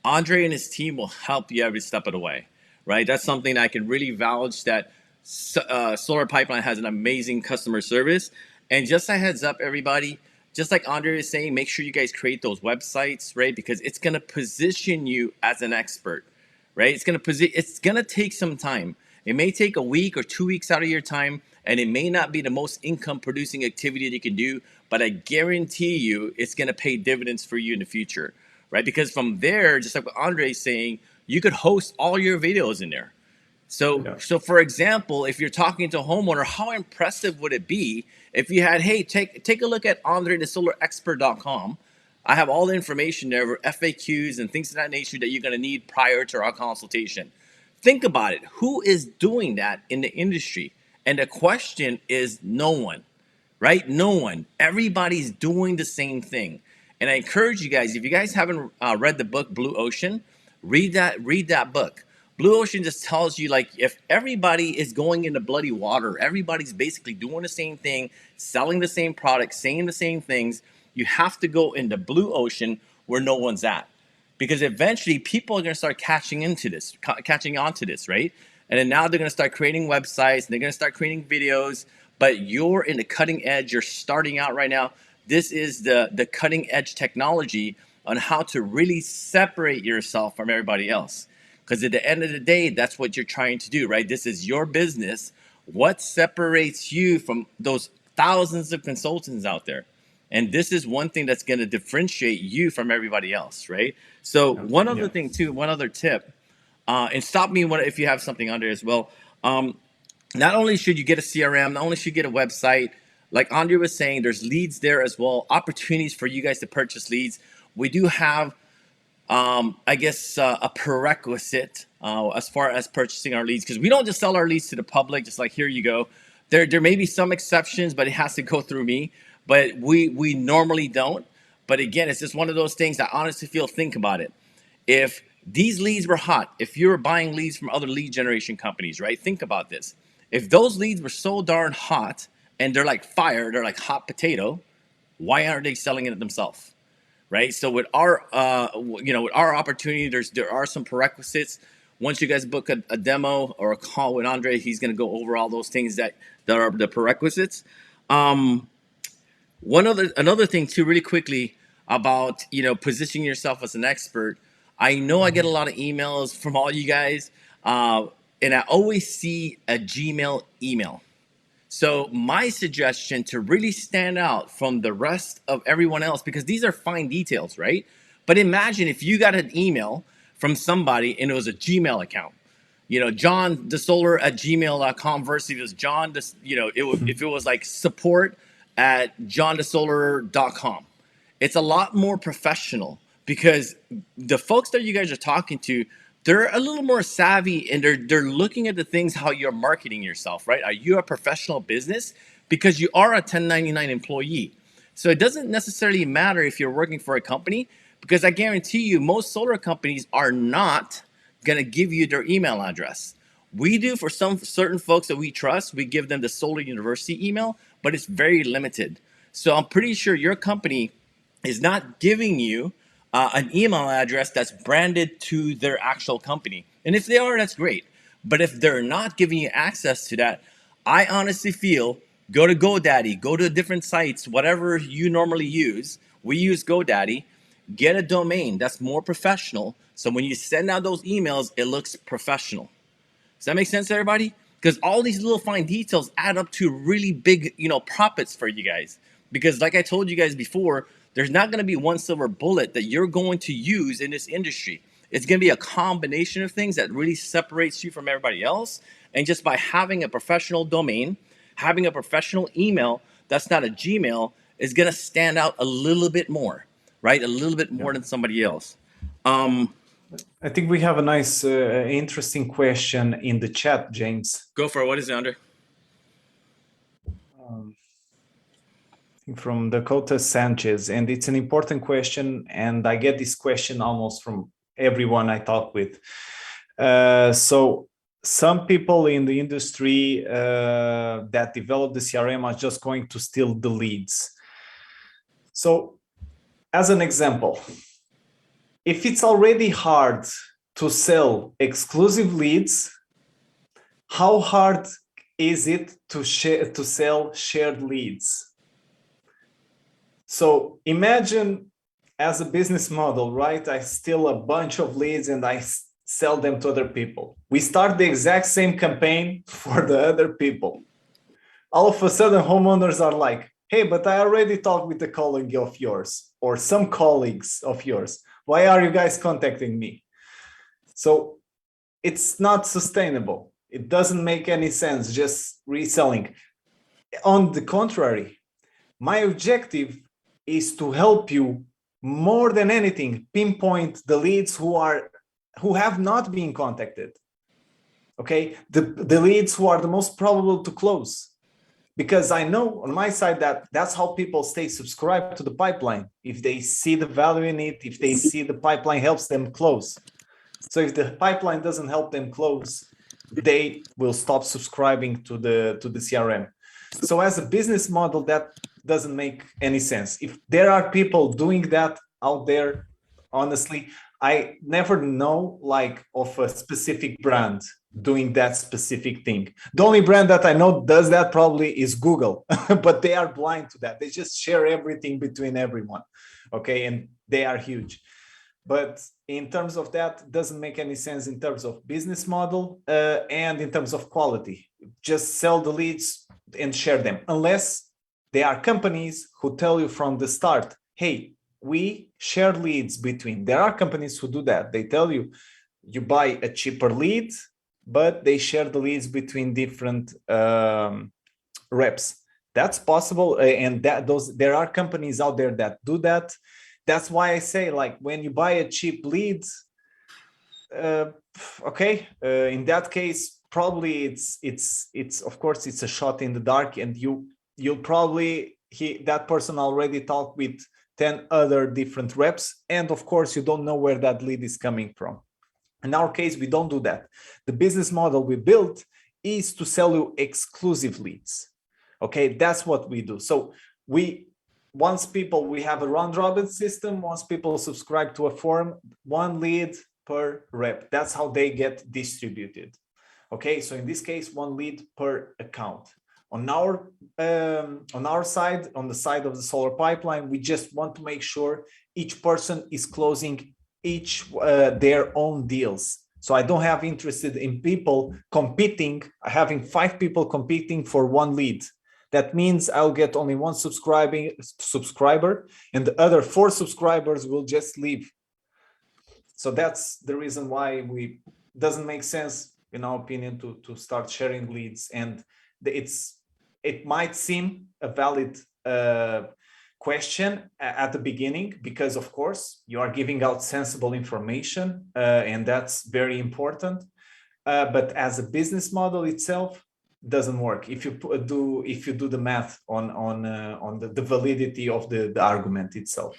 [SPEAKER 1] Andre and his team will help you every step of the way, right? That's something I can really vouch that Solar Pipeline has an amazing customer service. And just a heads up, everybody, just like Andre is saying, make sure you guys create those websites, right? Because it's going to position you as an expert, right? It's going to take some time. It may take a week or 2 weeks out of your time, and it may not be the most income producing activity that you can do, but I guarantee you it's going to pay dividends for you in the future, right? Because from there, just like what Andre is saying, you could host all your videos in there. So,
[SPEAKER 2] Yeah.
[SPEAKER 1] so for example, if you're talking to a homeowner, how impressive would it be if you had, hey, take a look at AndreTheSolarExpert.com. I have all the information there, FAQs and things of that nature that you're going to need prior to our consultation. Think about it. Who is doing that in the industry? And the question is no one, right? No one. Everybody's doing the same thing. And I encourage you guys, if you guys haven't read the book Blue Ocean, read that book. Blue Ocean just tells you, like, if everybody is going into bloody water, everybody's basically doing the same thing, selling the same product, saying the same things, you have to go into Blue Ocean where no one's at. Because eventually people are going to start catching on to this, right? And then now they're going to start creating websites and they're going to start creating videos, but you're in the cutting edge. You're starting out right now. This is the cutting edge technology on how to really separate yourself from everybody else. Because at the end of the day, that's what you're trying to do, right? This is your business. What separates you from those thousands of consultants out there? And this is one thing that's going to differentiate you from everybody else, right? So one other thing too, one other tip, and stop me if you have something under as well. Not only should you get a CRM, not only should you get a website, like Andre was saying, there's leads there as well, opportunities for you guys to purchase leads. We do have, I guess, a prerequisite as far as purchasing our leads, because we don't just sell our leads to the public, just like, here you go. There may be some exceptions, but it has to go through me. But we normally don't. But again, it's just one of those things I honestly feel, think about it. If these leads were hot, if you were buying leads from other lead generation companies, right? Think about this. If those leads were so darn hot and they're like fire, they're like hot potato, why aren't they selling it themselves? Right? So with our with our opportunity, there are some prerequisites. Once you guys book a demo or a call with Andre, he's going to go over all those things that are the prerequisites. Another thing too, really quickly, about positioning yourself as an expert. I know I get a lot of emails from all you guys, and I always see a Gmail email. So my suggestion to really stand out from the rest of everyone else, because these are fine details, right? But imagine if you got an email from somebody and it was a Gmail account. John DeSolar at gmail.com versus it was John, if it was like support at johndesolar.com. It's a lot more professional, because the folks that you guys are talking to, they're a little more savvy, and they're looking at the things, how you're marketing yourself, right? Are you a professional business? Because you are a 1099 employee. So it doesn't necessarily matter if you're working for a company, because I guarantee you most solar companies are not going to give you their email address. We do for some certain folks that we trust. We give them the Solar University email, but it's very limited. So I'm pretty sure your company is not giving you an email address that's branded to their actual company. And if they are, that's great. But if they're not giving you access to that, I honestly feel, go to GoDaddy, go to different sites, whatever you normally use. We use GoDaddy. Get a domain that's more professional. So when you send out those emails, it looks professional. Does that make sense to everybody? Because all these little fine details add up to really big, profits for you guys. Because like I told you guys before, there's not going to be one silver bullet that you're going to use in this industry. It's going to be a combination of things that really separates you from everybody else. And just by having a professional domain, having a professional email that's not a Gmail, is going to stand out a little bit more, right? A little bit more than somebody else.
[SPEAKER 2] I think we have a nice, interesting question in the chat, James.
[SPEAKER 1] Go for it. What is it, Andre?
[SPEAKER 2] From Dakota Sanchez, and it's an important question, and I get this question almost from everyone I talk with. So some people in the industry that develop the CRM are just going to steal the leads. So as an example, if it's already hard to sell exclusive leads, how hard is it to sell shared leads? So imagine as a business model, right? I steal a bunch of leads and I sell them to other people. We start the exact same campaign for the other people. All of a sudden, homeowners are like, hey, but I already talked with a colleague of yours or some colleagues of yours. Why are you guys contacting me? So it's not sustainable. It doesn't make any sense just reselling. On the contrary, my objective is to help you more than anything pinpoint the leads who have not been contacted. Okay, the leads who are the most probable to close, because I know on my side that that's how people stay subscribed to the pipeline. If they see the value in it, if they see the pipeline helps them close. So if the pipeline doesn't help them close, they will stop subscribing to the CRM. So as a business model, that doesn't make any sense. If there are people doing that out there, honestly, I never know like of a specific brand doing that specific thing. The only brand that I know does that probably is Google, but they are blind to that. They just share everything between everyone. Okay, and they are huge. But in terms of that, it doesn't make any sense in terms of business model and in terms of quality. Just sell the leads and share them, unless There are companies who tell you from the start, hey, we share leads between. There are companies who do that. They tell you, you buy a cheaper lead, but they share the leads between different reps. That's possible, and there are companies out there that do that. That's why I say, like, when you buy a cheap lead, uh, okay, in that case, probably it's of course it's a shot in the dark, and you'll probably that person already talked with 10 other different reps, and of course you don't know where that lead is coming from. In our case, we don't do that. The business model we built is to sell you exclusive leads. Okay, that's what we do. So we have a round robin system. Once people subscribe to a form, one lead per rep. That's how they get distributed. Okay, so in this case, one lead per account. On our side, on the side of the solar pipeline, we just want to make sure each person is closing their own deals. So I don't have interested in people competing, having 5 people competing for one lead. That means I'll get only one subscriber, and the other 4 subscribers will just leave. So that's the reason why doesn't make sense, in our opinion, to start sharing leads. And it might seem a valid question at the beginning, because of course you are giving out sensible information, and that's very important. But as a business model itself, doesn't work if you do the math on the validity of the argument itself.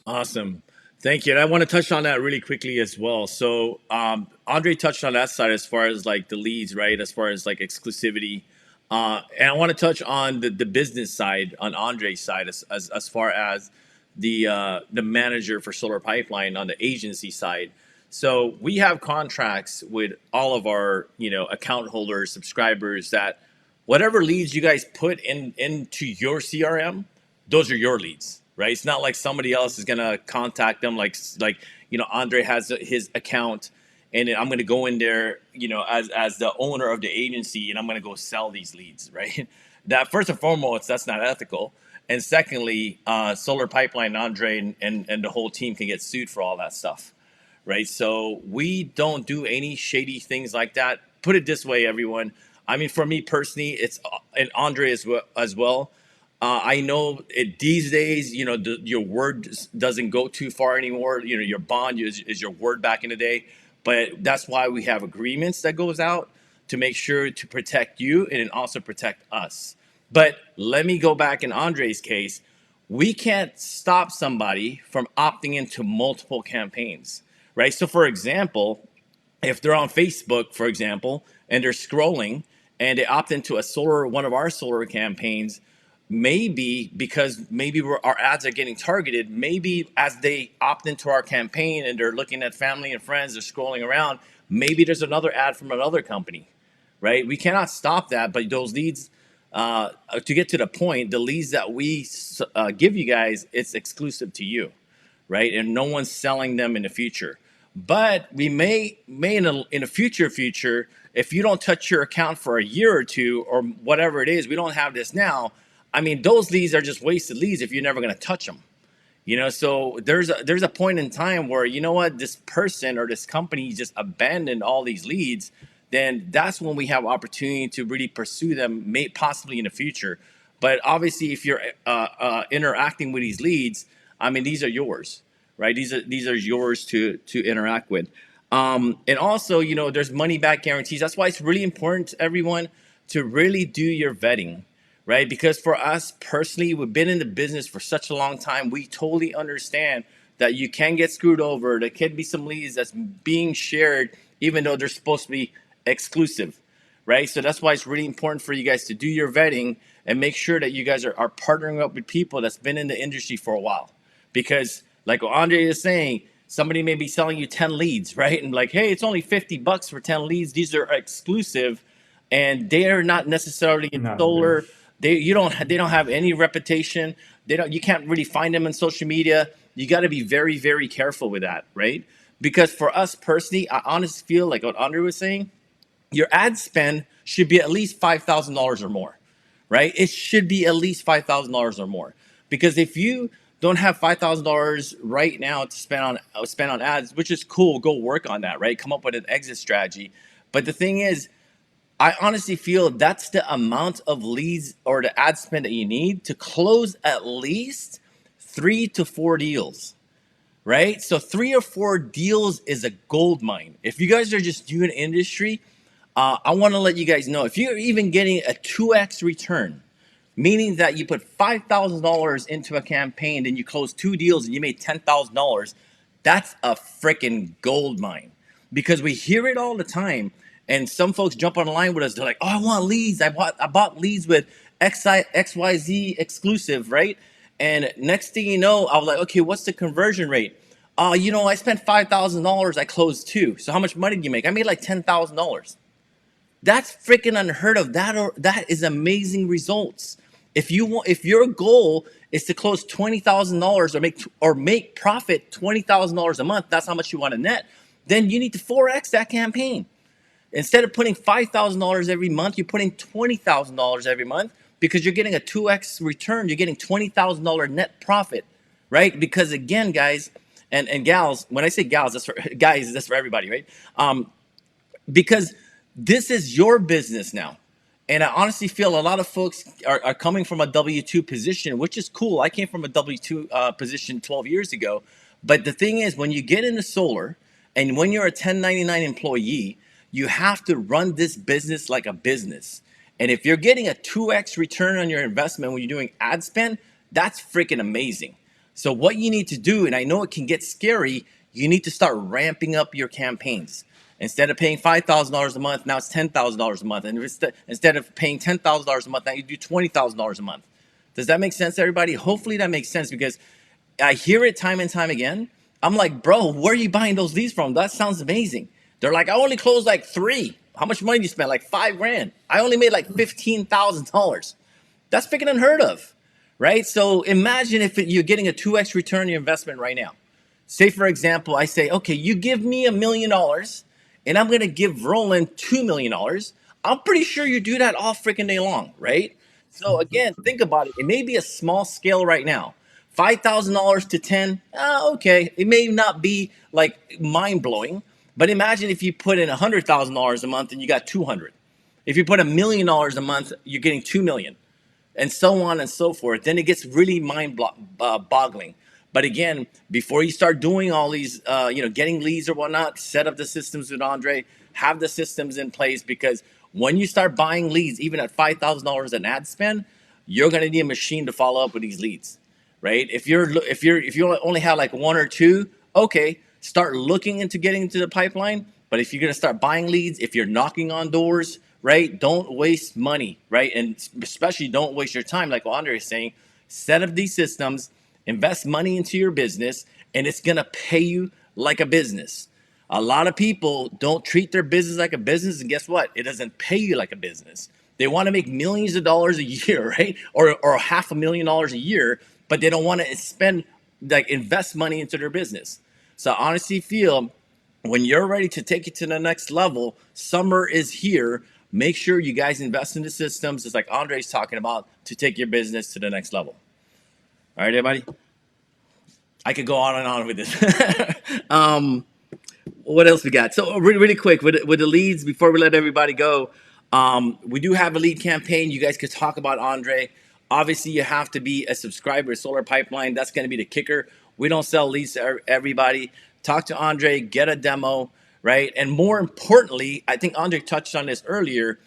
[SPEAKER 1] Awesome. Thank you. And I want to touch on that really quickly as well. So Andre touched on that side as far as like the leads, right? As far as like exclusivity. And I want to touch on the business side, on Andre's side, as far as the manager for Solar Pipeline on the agency side. So we have contracts with all of our, account holders, subscribers, that whatever leads you guys put into your CRM, those are your leads, right? It's not like somebody else is gonna contact them, like Andre has his account, and I'm gonna go in there, as the owner of the agency, and I'm gonna go sell these leads, right? That, first and foremost, that's not ethical. And secondly, Solar Pipeline, Andre, and the whole team can get sued for all that stuff, right? So we don't do any shady things like that. Put it this way, everyone. I mean, for me personally, it's, and Andre as well. I know these days, your word doesn't go too far anymore. Your bond is your word back in the day. But that's why we have agreements that goes out to make sure to protect you and also protect us. But let me go back in Andre's case. We can't stop somebody from opting into multiple campaigns, right? So for example, if they're on Facebook, for example, and they're scrolling and they opt into one of our solar campaigns, maybe because our ads are getting targeted, maybe as they opt into our campaign and they're looking at family and friends, they're scrolling around, maybe there's another ad from another company, right? We cannot stop that, but those leads, to get to the point, the leads that we give you guys, it's exclusive to you, right? And no one's selling them in the future. But we may in a future, if you don't touch your account for a year or two or whatever it is, we don't have this now. I mean, those leads are just wasted leads if you're never going to touch them. So there's a point in time where, this person or this company just abandoned all these leads. Then that's when we have opportunity to really pursue them, possibly in the future. But obviously, if you're interacting with these leads, I mean, these are yours, right? These are yours to interact with. And also, there's money back guarantees. That's why it's really important to everyone to really do your vetting, right? Because for us personally, we've been in the business for such a long time. We totally understand that you can get screwed over. There can be some leads that's being shared, even though they're supposed to be exclusive, right? So that's why it's really important for you guys to do your vetting and make sure that you guys are partnering up with people that's been in the industry for a while. Because like what Andre is saying, somebody may be selling you 10 leads, right? And like, hey, it's only $50 for 10 leads. These are exclusive, and they are not necessarily in solar. They don't have any reputation. You can't really find them on social media. You got to be very, very careful with that, right? Because for us personally, I honestly feel like what Andre was saying, your ad spend should be at least $5,000 or more, right? It should be at least $5,000 or more. Because if you don't have $5,000 right now to spend on ads, which is cool, go work on that, right? Come up with an exit strategy. But the thing is, I honestly feel that's the amount of leads or the ad spend that you need to close at least 3 to 4 deals, right? So 3 or 4 deals is a gold mine. If you guys are just doing industry, I want to let you guys know if you're even getting a 2x return, meaning that you put $5,000 into a campaign, then you close 2 deals and you made $10,000. That's a freaking gold mine, because we hear it all the time. And some folks jump on the line with us. They're like, "Oh, I want leads. I bought leads with XYZ exclusive, right?" And next thing you know, I was like, "Okay, what's the conversion rate?" I spent $5,000. I closed 2. So how much money did you make? I made like $10,000. That's freaking unheard of. That is amazing results. If your goal is to close $20,000 or make profit $20,000 a month, that's how much you want to net. Then you need to 4x that campaign. Instead of putting $5,000 every month, you're putting $20,000 every month, because you're getting a 2x return. You're getting $20,000 net profit, right? Because again, guys and gals, when I say gals, that's for guys, that's for everybody, right? Because this is your business now. And I honestly feel a lot of folks are coming from a W-2 position, which is cool. I came from a W-2 position 12 years ago. But the thing is, when you get into solar and when you're a 1099 employee, you have to run this business like a business. And if you're getting a 2x return on your investment when you're doing ad spend, that's freaking amazing. So what you need to do, and I know it can get scary, you need to start ramping up your campaigns. Instead of paying $5,000 a month, now it's $10,000 a month. And instead of paying $10,000 a month, now you do $20,000 a month. Does that make sense, everybody? Hopefully that makes sense, because I hear it time and time again. I'm like, bro, where are you buying those leads from? That sounds amazing. They're like, I only closed like 3. How much money do you spend? Like $5,000. I only made like $15,000. That's freaking unheard of, right? So imagine if you're getting a 2x return on your investment right now. Say, for example, I say, okay, you give me $1 million and I'm going to give Roland $2 million. I'm pretty sure you do that all freaking day long, right? So again, think about it. It may be a small scale right now. $5,000 to 10, okay. It may not be like mind blowing, but imagine if you put in $100,000 a month and you got 200. If you put $1 million a month, you're getting 2 million, and so on and so forth. Then it gets really boggling. But again, before you start doing all these, getting leads or whatnot, set up the systems with Andre, have the systems in place, because when you start buying leads, even at $5,000 an ad spend, you're going to need a machine to follow up with these leads, right? If you only have like 1 or 2, okay, start looking into getting into the pipeline. But if you're going to start buying leads, if you're knocking on doors, right, don't waste money, right? And especially don't waste your time. Like what Andre is saying, set up these systems, invest money into your business, and it's going to pay you like a business. A lot of people don't treat their business like a business, and guess what? It doesn't pay you like a business. They want to make millions of dollars a year, right? Or $500,000 a year, but they don't want to invest money into their business. So I honestly feel when you're ready to take it to the next level, summer is here. Make sure you guys invest in the systems, just like Andre's talking about, to take your business to the next level. All right, everybody. I could go on and on with this. What else we got? So really quick with the leads, before we let everybody go, we do have a lead campaign. You guys could talk about Andre. Obviously, you have to be a subscriber of Solar Pipeline. That's going to be the kicker. We don't sell leads to everybody. Talk to Andre, get a demo, right? And more importantly, I think Andre touched on this earlier.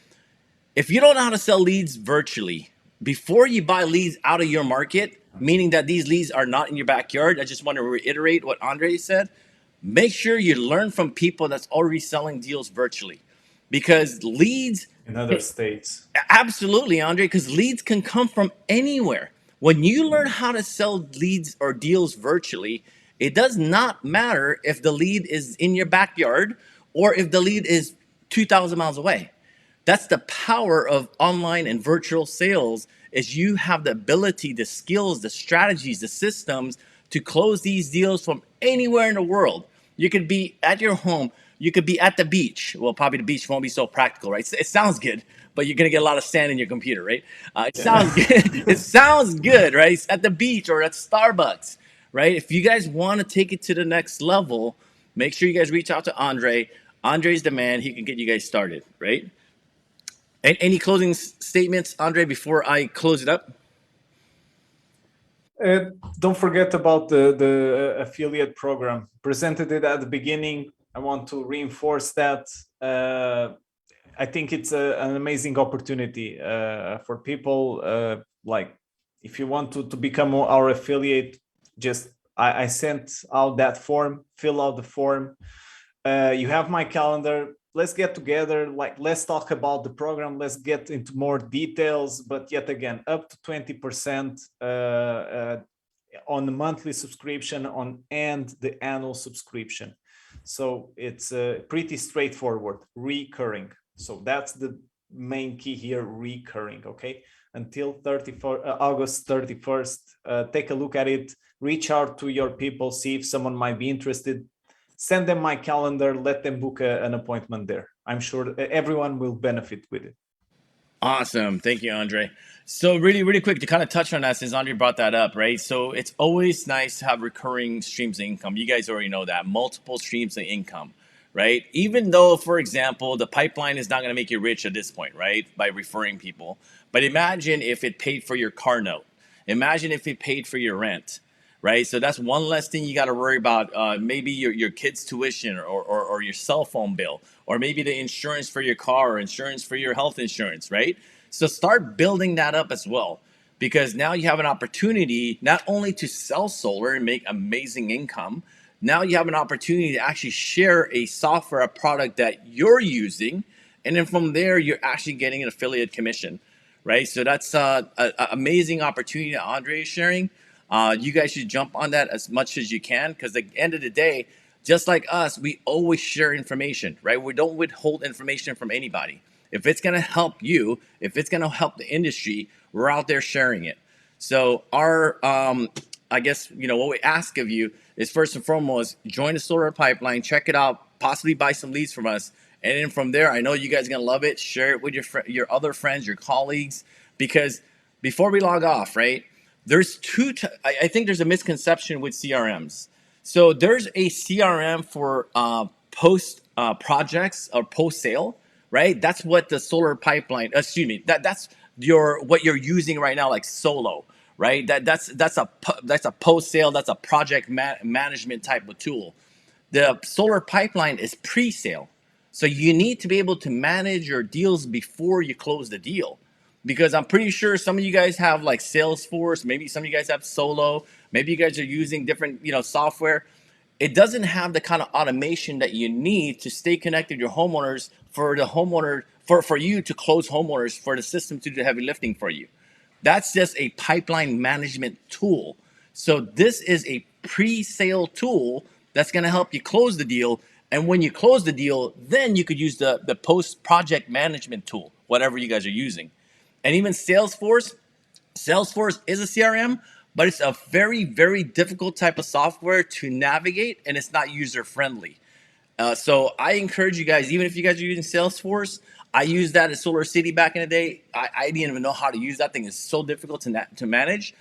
[SPEAKER 1] If you don't know how to sell leads virtually, before you buy leads out of your market, meaning that these leads are not in your backyard, I just want to reiterate what Andre said. Make sure you learn from people that's already selling deals virtually, because leads
[SPEAKER 2] in other states.
[SPEAKER 1] Absolutely, Andre, because leads can come from anywhere. When you learn how to sell leads or deals virtually, it does not matter if the lead is in your backyard or if the lead is 2,000 miles away. That's the power of online and virtual sales, is you have the ability, the skills, the strategies, the systems to close these deals from anywhere in the world. You could be at your home You could be at the beach. Well, probably the beach won't be so practical, right? It sounds good, but you're gonna get a lot of sand in your computer, right? It sounds
[SPEAKER 2] Yeah.
[SPEAKER 1] good. It sounds good, right? It's at the beach or at Starbucks, right? If you guys want to take it to the next level, make sure you guys reach out to Andre. Andre's the man. He can get you guys started, right? Any closing statements, Andre, before I close it up?
[SPEAKER 2] Don't forget about the affiliate program. Presented it at the beginning. I want to reinforce that. I think it's an amazing opportunity for people. Like, if you want to become our affiliate, just I sent out that form. Fill out the form. You have my calendar. Let's get together. Like, let's talk about the program. Let's get into more details. But yet again, up to 20% on the monthly subscription and the annual subscription. So it's pretty straightforward, recurring. So that's the main key here, recurring. Okay, until August 31st. Take a look at it. Reach out to your people. See if someone might be interested. Send them my calendar. Let them book an appointment there. I'm sure everyone will benefit with it.
[SPEAKER 1] Awesome. Thank you, Andre. So really, really quick to kind of touch on that since Andre brought that up, right? So it's always nice to have recurring streams of income. You guys already know that. Multiple streams of income, right? Even though, for example, the pipeline is not going to make you rich at this point, right? By referring people. But imagine if it paid for your car note. Imagine if it paid for your rent, right? So that's one less thing you got to worry about. Maybe your kid's tuition or your cell phone bill, or maybe the insurance for your car or insurance for your health insurance, right? So start building that up as well, because now you have an opportunity not only to sell solar and make amazing income, now you have an opportunity to actually share a software, a product that you're using. And then from there, you're actually getting an affiliate commission, right? So that's an amazing opportunity that Andre is sharing. You guys should jump on that as much as you can, because at the end of the day, just like us, we always share information, right? We don't withhold information from anybody. If it's going to help you, if it's going to help the industry, we're out there sharing it. So I guess, what we ask of you is, first and foremost, join the solar pipeline, check it out, possibly buy some leads from us. And then from there, I know you guys are going to love it. Share it with your other friends, your colleagues, because before we log off, right? There's I think there's a misconception with CRMs. So there's a CRM for post projects or post sale, right? That's what the solar pipeline. Excuse me. That's what you're using right now, like Solo, right? That's a post sale. That's a project management type of tool. The solar pipeline is pre sale. So you need to be able to manage your deals before you close the deal. Because I'm pretty sure some of you guys have like Salesforce, maybe some of you guys have Solo, maybe you guys are using different, software. It doesn't have the kind of automation that you need to stay connected to your homeowners, for the homeowner, for you to close homeowners, for the system to do the heavy lifting for you. That's just a pipeline management tool. So this is a pre-sale tool that's going to help you close the deal. And when you close the deal, then you could use the post-project management tool, whatever you guys are using. And even Salesforce is a CRM, but it's a very, very difficult type of software to navigate, and it's not user-friendly. So I encourage you guys, even if you guys are using Salesforce, I used that at Solar City back in the day. I didn't even know how to use that thing. It's so difficult to manage.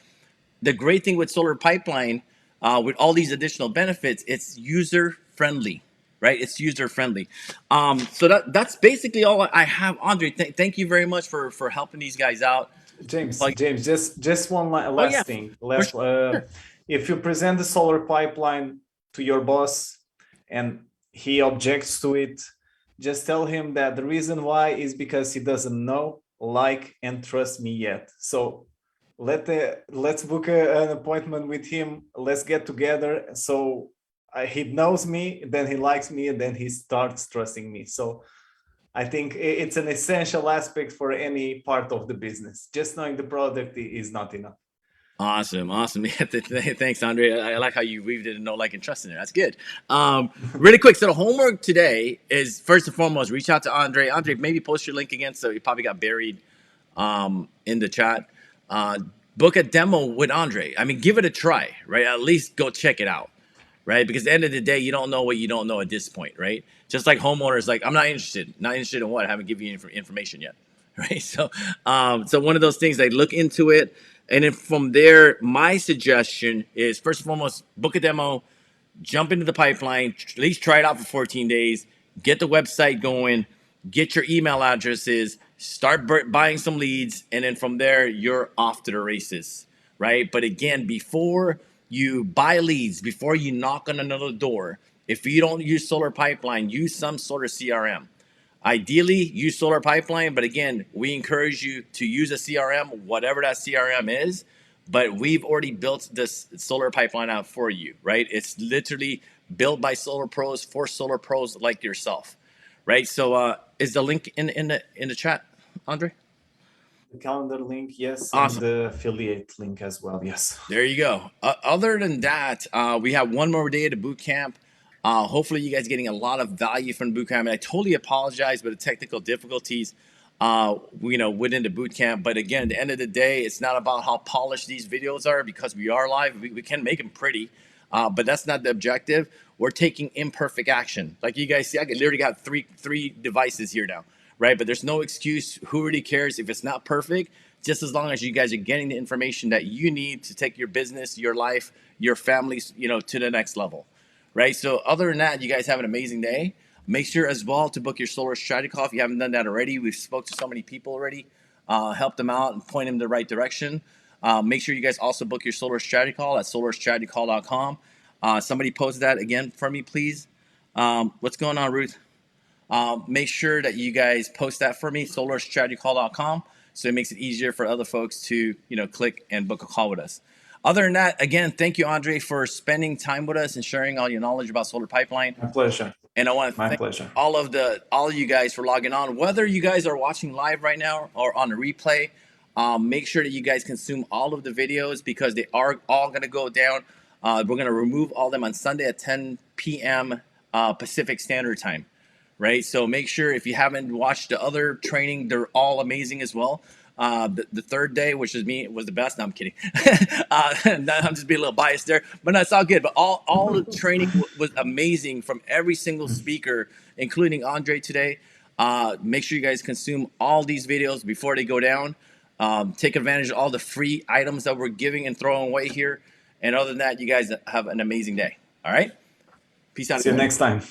[SPEAKER 1] The great thing with Solar Pipeline, with all these additional benefits, it's user friendly, right? It's user friendly. So that's basically all I have. Andre, thank you very much for helping these guys out.
[SPEAKER 2] James, just one
[SPEAKER 1] Oh yeah,
[SPEAKER 2] last thing.
[SPEAKER 1] for sure.
[SPEAKER 2] If you present the solar pipeline to your boss and he objects to it, just tell him that the reason why is because he doesn't know, like, and trust me yet. So let's book an appointment with him. Let's get together. So he knows me, then he likes me, and then he starts trusting me. So I think it's an essential aspect for any part of the business. Just knowing the product is not enough.
[SPEAKER 1] Awesome. Thanks, Andre. I like how you weaved it and know, like, and trust in there. That's good. Really quick. So the homework today is, first and foremost, reach out to Andre. Andre, maybe post your link again. So you probably got buried in the chat. Book a demo with Andre. I mean, give it a try, right? At least go check it out, right? Because at the end of the day, you don't know what you don't know at this point, right? Just like homeowners, like I'm not interested in what I haven't given you information yet, right? So one of those things, they look into it, and then from there, my suggestion is first and foremost, book a demo, jump into the pipeline, at least try it out for 14 days, get the website going, get your email addresses, start buying some leads, and then from there, you're off to the races, right? But again, before you buy leads, before you knock on another door, if you don't use Solar Pipeline, use some sort of CRM. Ideally, use Solar Pipeline, but again, we encourage you to use a CRM, whatever that CRM is. But we've already built this Solar Pipeline out for you, right? It's literally built by Solar Pros for Solar Pros like yourself, right? So, is the link in the chat, Andre?
[SPEAKER 2] The calendar link, yes,
[SPEAKER 1] Awesome.
[SPEAKER 2] and the affiliate link as well, yes.
[SPEAKER 1] There you go. Other than that, we have one more day at the boot camp. Hopefully, you guys are getting a lot of value from the boot camp. And I totally apologize for the technical difficulties, within the boot camp. But again, at the end of the day, it's not about how polished these videos are because we are live. We can make them pretty, but that's not the objective. We're taking imperfect action. Like you guys see, I literally got three devices here now, right? But there's no excuse. Who really cares if it's not perfect? Just as long as you guys are getting the information that you need to take your business, your life, your families, to the next level, right? So other than that, you guys have an amazing day. Make sure as well to book your solar strategy call if you haven't done that already. We've spoke to so many people already, helped them out and point them in the right direction. Make sure you guys also book your solar strategy call at solarstrategycall.com. Somebody post that again for me, please. What's going on, Ruth? Make sure that you guys post that for me, solarstrategycall.com, so it makes it easier for other folks to, click and book a call with us. Other than that, again, thank you, Andre, for spending time with us and sharing all your knowledge about Solar Pipeline.
[SPEAKER 2] My pleasure.
[SPEAKER 1] And I want to thank
[SPEAKER 2] pleasure.
[SPEAKER 1] all of you guys for logging on. Whether you guys are watching live right now or on a replay, make sure that you guys consume all of the videos because they are all going to go down. We're going to remove all of them on Sunday at 10 p.m. Pacific Standard Time. Right, so make sure if you haven't watched the other training, they're all amazing as well. The third day, which is me, was the best. No, I'm kidding. I'm just being a little biased there, but no, it's all good. But all the training was amazing from every single speaker, including Andre today. Make sure you guys consume all these videos before they go down. Take advantage of all the free items that we're giving and throwing away here. And other than that, you guys have an amazing day. All right, peace out.
[SPEAKER 2] See you next time.